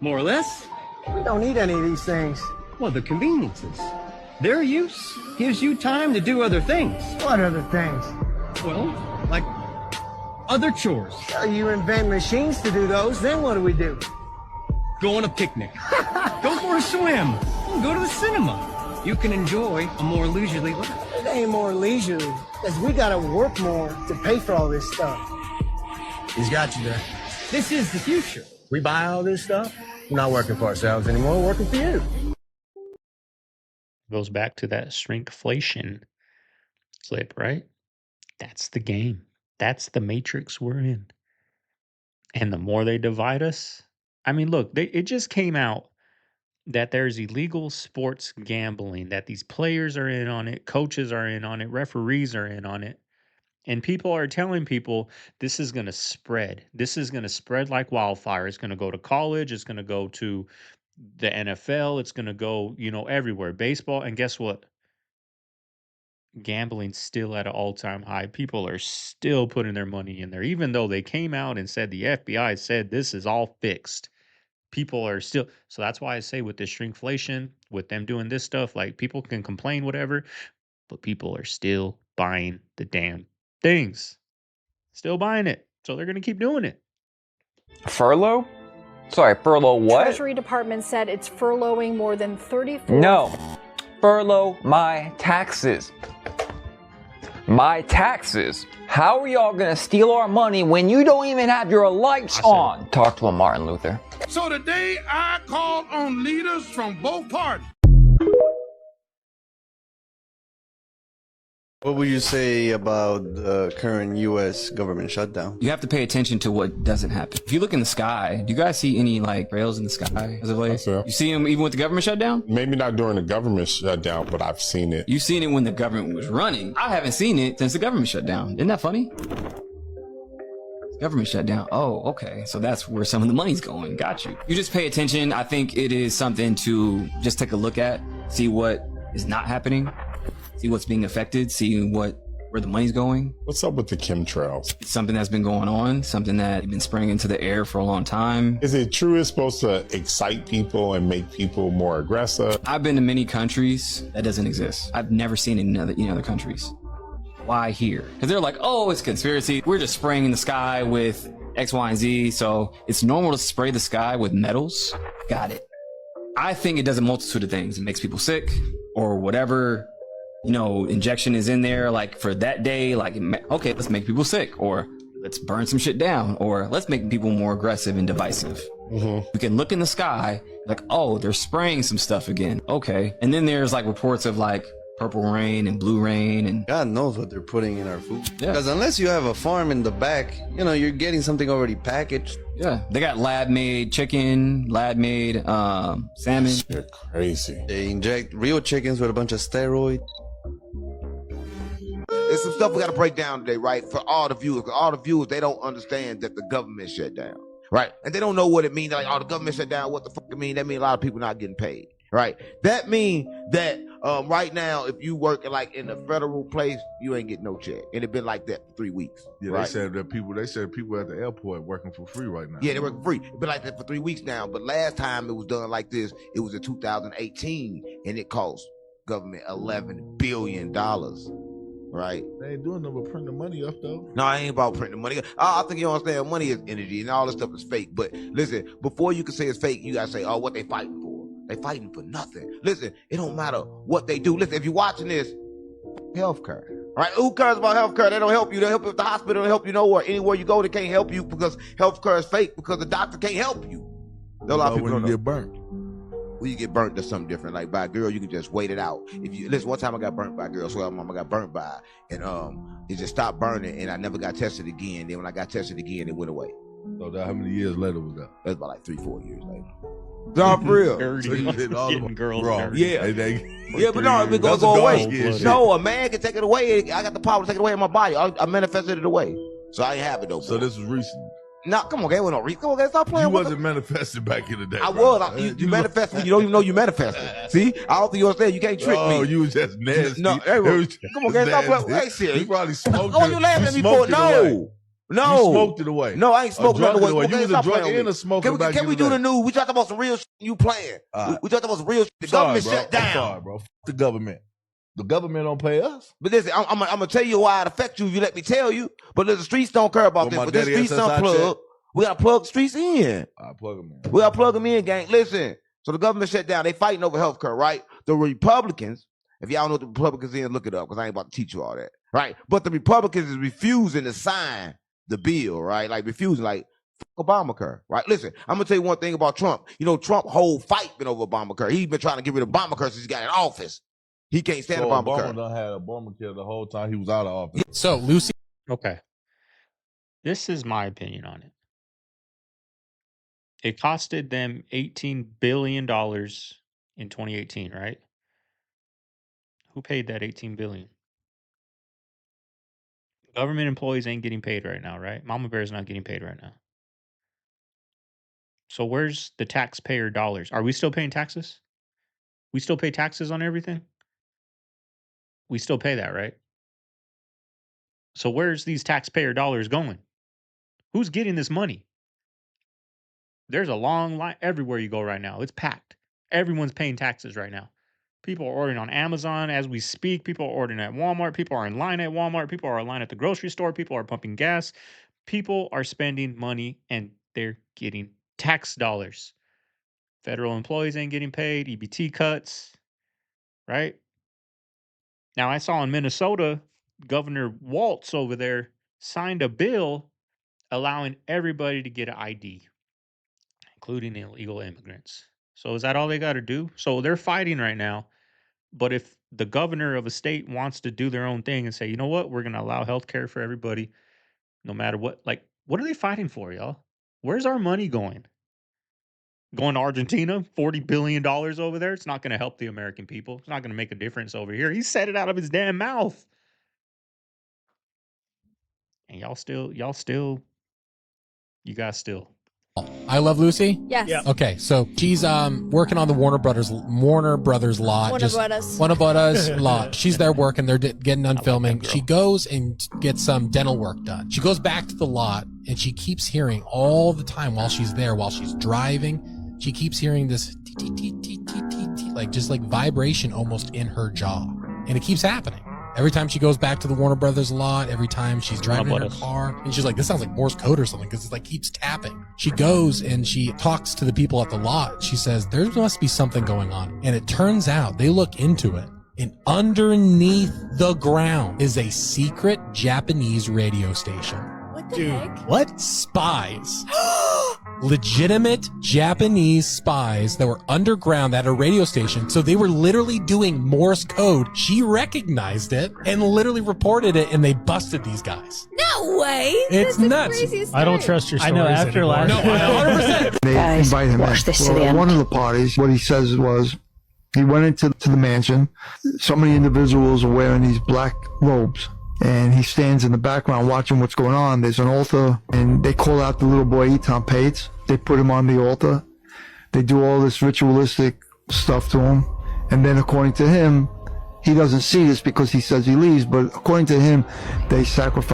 More or less. We don't need any of these things. Well, the conveniences. Their use gives you time to do other things. What other things? Well, like other chores. So you invent machines to do those, then what do we do? Go on a picnic. Go for a swim. Go to the cinema. You can enjoy a more leisurely life. It ain't more leisurely, because we gotta work more to pay for all this stuff. He's got you there. This is the future. We buy all this stuff. We're not working for ourselves anymore. We're working for you. Goes back to that shrinkflation clip, right? That's the game. That's the matrix we're in. And the more they divide us, I mean, look, it just came out that there's illegal sports gambling, that these players are in on it, coaches are in on it, referees are in on it. And people are telling people this is going to spread. This is going to spread like wildfire. It's going to go to college. It's going to go to the NFL. It's going to go, everywhere. Baseball. And guess what? Gambling's still at an all-time high. People are still putting their money in there, even though they came out and said the FBI said this is all fixed. People are still. So that's why I say with this shrinkflation, with them doing this stuff, like people can complain, whatever, but people are still buying the damn things. Still buying it. So they're going to keep doing it. Furlough? Sorry, furlough what? Treasury Department said it's furloughing more than 34. No. Furlough my taxes. My taxes? How are y'all gonna steal our money when you don't even have your lights on? Talk to him, Martin Luther. So today I called on leaders from both parties. What would you say about the current U.S. government shutdown? You have to pay attention to what doesn't happen. If you look in the sky, do you guys see any rails in the sky as of late? You see them even with the government shutdown? Maybe not during the government shutdown, but I've seen it. You've seen it when the government was running. I haven't seen it since the government shut down. Isn't that funny? Government shutdown. Oh, okay. So that's where some of the money's going. Got you. You just pay attention. I think it is something to just take a look at, see what is not happening. See what's being affected, see where the money's going. What's up with the chemtrails? It's something that's been going on, something that has been spraying into the air for a long time. Is it true it's supposed to excite people and make people more aggressive? I've been to many countries. That doesn't exist. I've never seen it in other countries. Why here? Because they're like, oh, it's conspiracy. We're just spraying in the sky with X, Y, and Z. So it's normal to spray the sky with metals. Got it. I think it does a multitude of things. It makes people sick or whatever. Injection is in there, for that day, okay, let's make people sick, or let's burn some shit down, or let's make people more aggressive and divisive. We can look in the sky, oh, they're spraying some stuff again. Okay. And then there's reports of purple rain and blue rain, and God knows what they're putting in our food. Yeah. Because unless you have a farm in the back, you're getting something already packaged. Yeah. They got lab-made chicken, lab-made salmon. You're crazy. They inject real chickens with a bunch of steroids. There's some stuff we got to break down today, right? For all the viewers. Because all the viewers, they don't understand that the government shut down, right? And they don't know what it means. They're like, the government shut down. What the fuck it mean? That means a lot of people not getting paid, right? That means that right now, if you work in a federal place, you ain't getting no check. And it been like that for 3 weeks. Yeah, right? they said people at the airport working for free right now. Yeah, they're working free. It's been like that for 3 weeks now. But last time it was done like this, it was in 2018, and it cost government $11 billion. Right? They ain't doing nothing but printing money up though. No, I ain't about printing money. I think you don't understand. Money is energy, and all this stuff is fake. But listen, before you can say it's fake, you gotta say, what they fighting for? They fighting for nothing. Listen, it don't matter what they do. Listen, if you're watching this, healthcare. Right? Who cares about healthcare? They don't help you. They help you at the hospital. They don't help you nowhere. Anywhere you go, they can't help you because healthcare is fake because the doctor can't help you. A lot of people when don't you know. get burnt. When you get burnt, that's something different. Like by a girl, you can just wait it out. If you listen, one time I got burnt by a girl, so my mama got burnt by, and it just stopped burning, and I never got tested again. Then when I got tested again, it went away. So how many years later was that? That was about 3-4 years later. No, for real. So you did all the girls wrong. Yeah. Yeah, but no, it goes away. No, a man can take it away. I got the power to take it away in my body. I manifested it away. So I ain't have it though. So this was recent. No, come on, no reason. Come on, stop playing. You wasn't manifested back in the day. I was. You manifest when you don't even know you manifested. See, I don't think you understand. You can't trick me. Oh, you was just nasty. No, hey, come on, stop playing. Hey, serious. You probably smoked it. Oh, it. you laughing at me for? No. You smoked it away. No, I ain't smoking it away. You was a drug and a smoker back in the day. Can we do the news? We talked about some real shit you playing. We talked about some real shit. The government shut down. Sorry, bro. F the government. The government don't pay us. But listen, I'm gonna tell you why it affects you if you let me tell you. But the streets don't care about this. But the streets unplugged. We gotta plug the streets in. I plug them in. We gotta plug them in, gang. Listen. So the government shut down. They fighting over healthcare, right? The Republicans, if y'all know what the Republicans is, look it up because I ain't about to teach you all that, right? But the Republicans is refusing to sign the bill, right? Like refusing, like fuck Obamacare, right? Listen, I'm gonna tell you one thing about Trump. You know, Trump whole fight been over Obamacare. He's been trying to get rid of Obamacare since he got in office. He can't stand So Obamacare. Obama done had Obamacare the whole time he was out of office. So Lucy, Okay. This is my opinion on it. It costed them $18 billion in 2018, right? Who paid that $18 billion? Government employees ain't getting paid right now, right? Mama Bear's not getting paid right now. So where's the taxpayer dollars? Are we still paying taxes? We still pay taxes on everything? We still pay that, right? So where's these taxpayer dollars going? Who's getting this money? There's a long line everywhere you go right now. It's packed. Everyone's paying taxes right now. People are ordering on Amazon as we speak. People are ordering at Walmart. People are in line at Walmart. People are in line at the grocery store. People are pumping gas. People are spending money and they're getting tax dollars. Federal employees ain't getting paid. EBT cuts, right? Now, I saw in Minnesota, Governor Waltz over there signed a bill allowing everybody to get an ID, including illegal immigrants. So is that all they got to do? So they're fighting right now. But if the governor of a state wants to do their own thing and say, you know what, we're going to allow health care for everybody, no matter what, like, what are they fighting for, y'all? Where's our money going? Going to Argentina, $40 billion over there. It's not going to help the American people. It's not going to make a difference over here. He said it out of his damn mouth. And you guys still. I Love Lucy? Yes. Yeah. Okay, so she's working on the Warner Brothers lot. Warner Brothers. lot. She's there working. They're getting done filming. She goes and gets some dental work done. She goes back to the lot and she keeps hearing all the time while she's there, while she's driving. She keeps hearing this like just like vibration almost in her jaw, and it keeps happening. Every time she goes back to the Warner Brothers lot, every time she's driving in her car, and she's like, this sounds like Morse code or something, because it like keeps tapping. She goes and she talks to the people at the lot. She says, there must be something going on. And it turns out they look into it, and underneath the ground is a secret Japanese radio station. What the heck? What? Spies. Legitimate Japanese spies that were underground at a radio station. So they were literally doing Morse code. She recognized it and literally reported it, and they busted these guys. No way. It's nuts. I don't trust your I stories know after anymore. last. No, 100%. They Guys, invite him watch in. this to the end. One of the parties, what he says was, he went into the mansion. So many individuals are wearing these black robes. And he stands in the background watching what's going on. There's an altar, and they call out the little boy Etan Pates. They put him on the altar. They do all this ritualistic stuff to him. And then according to him, he doesn't see this because he says he leaves, but according to him, they sacrifice.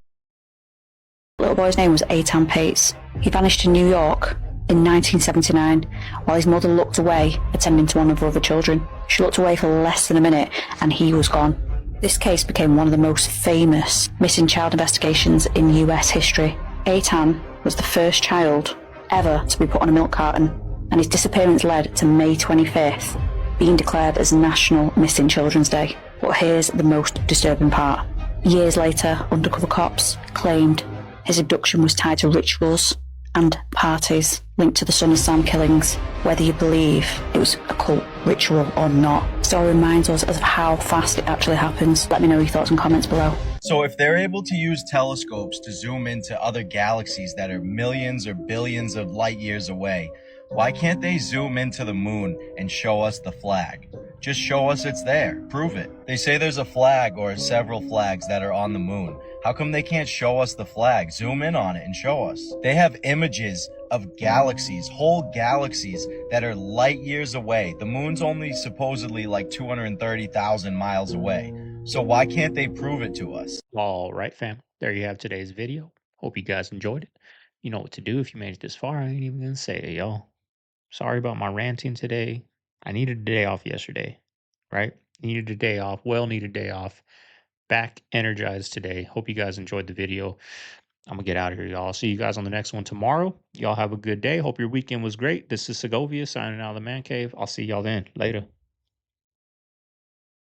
Little boy's name was Etan Pates. He vanished in New York in 1979 while his mother looked away, attending to one of her other children. She looked away for less than a minute and he was gone. This case became one of the most famous missing child investigations in US history. Etan was the first child ever to be put on a milk carton, and his disappearance led to May 25th being declared as National Missing Children's Day. But here's the most disturbing part. Years later, undercover cops claimed his abduction was tied to rituals and parties linked to the Son of Sam killings, whether you believe it was a cult ritual or not. The story reminds us of how fast it actually happens. Let me know your thoughts and comments below. So if they're able to use telescopes to zoom into other galaxies that are millions or billions of light years away, why can't they zoom into the moon and show us the flag? Just show us it's there. Prove it. They say there's a flag or several flags that are on the moon. How come they can't show us the flag? Zoom in on it and show us. They have images of galaxies, whole galaxies that are light years away. The moon's only supposedly like 230,000 miles away. So why can't they prove it to us? All right, fam. There you have today's video. Hope you guys enjoyed it. You know what to do if you made it this far. I ain't even gonna say it, y'all. Sorry about my ranting today. I needed a day off yesterday, right? Needed a day off. Well needed day off. Back energized today. Hope you guys enjoyed the video. I'm gonna get out of here, y'all. See you guys on the next one tomorrow. Y'all have a good day. Hope your weekend was great. This is Segovia signing out of the Man Cave. I'll see y'all then. Later.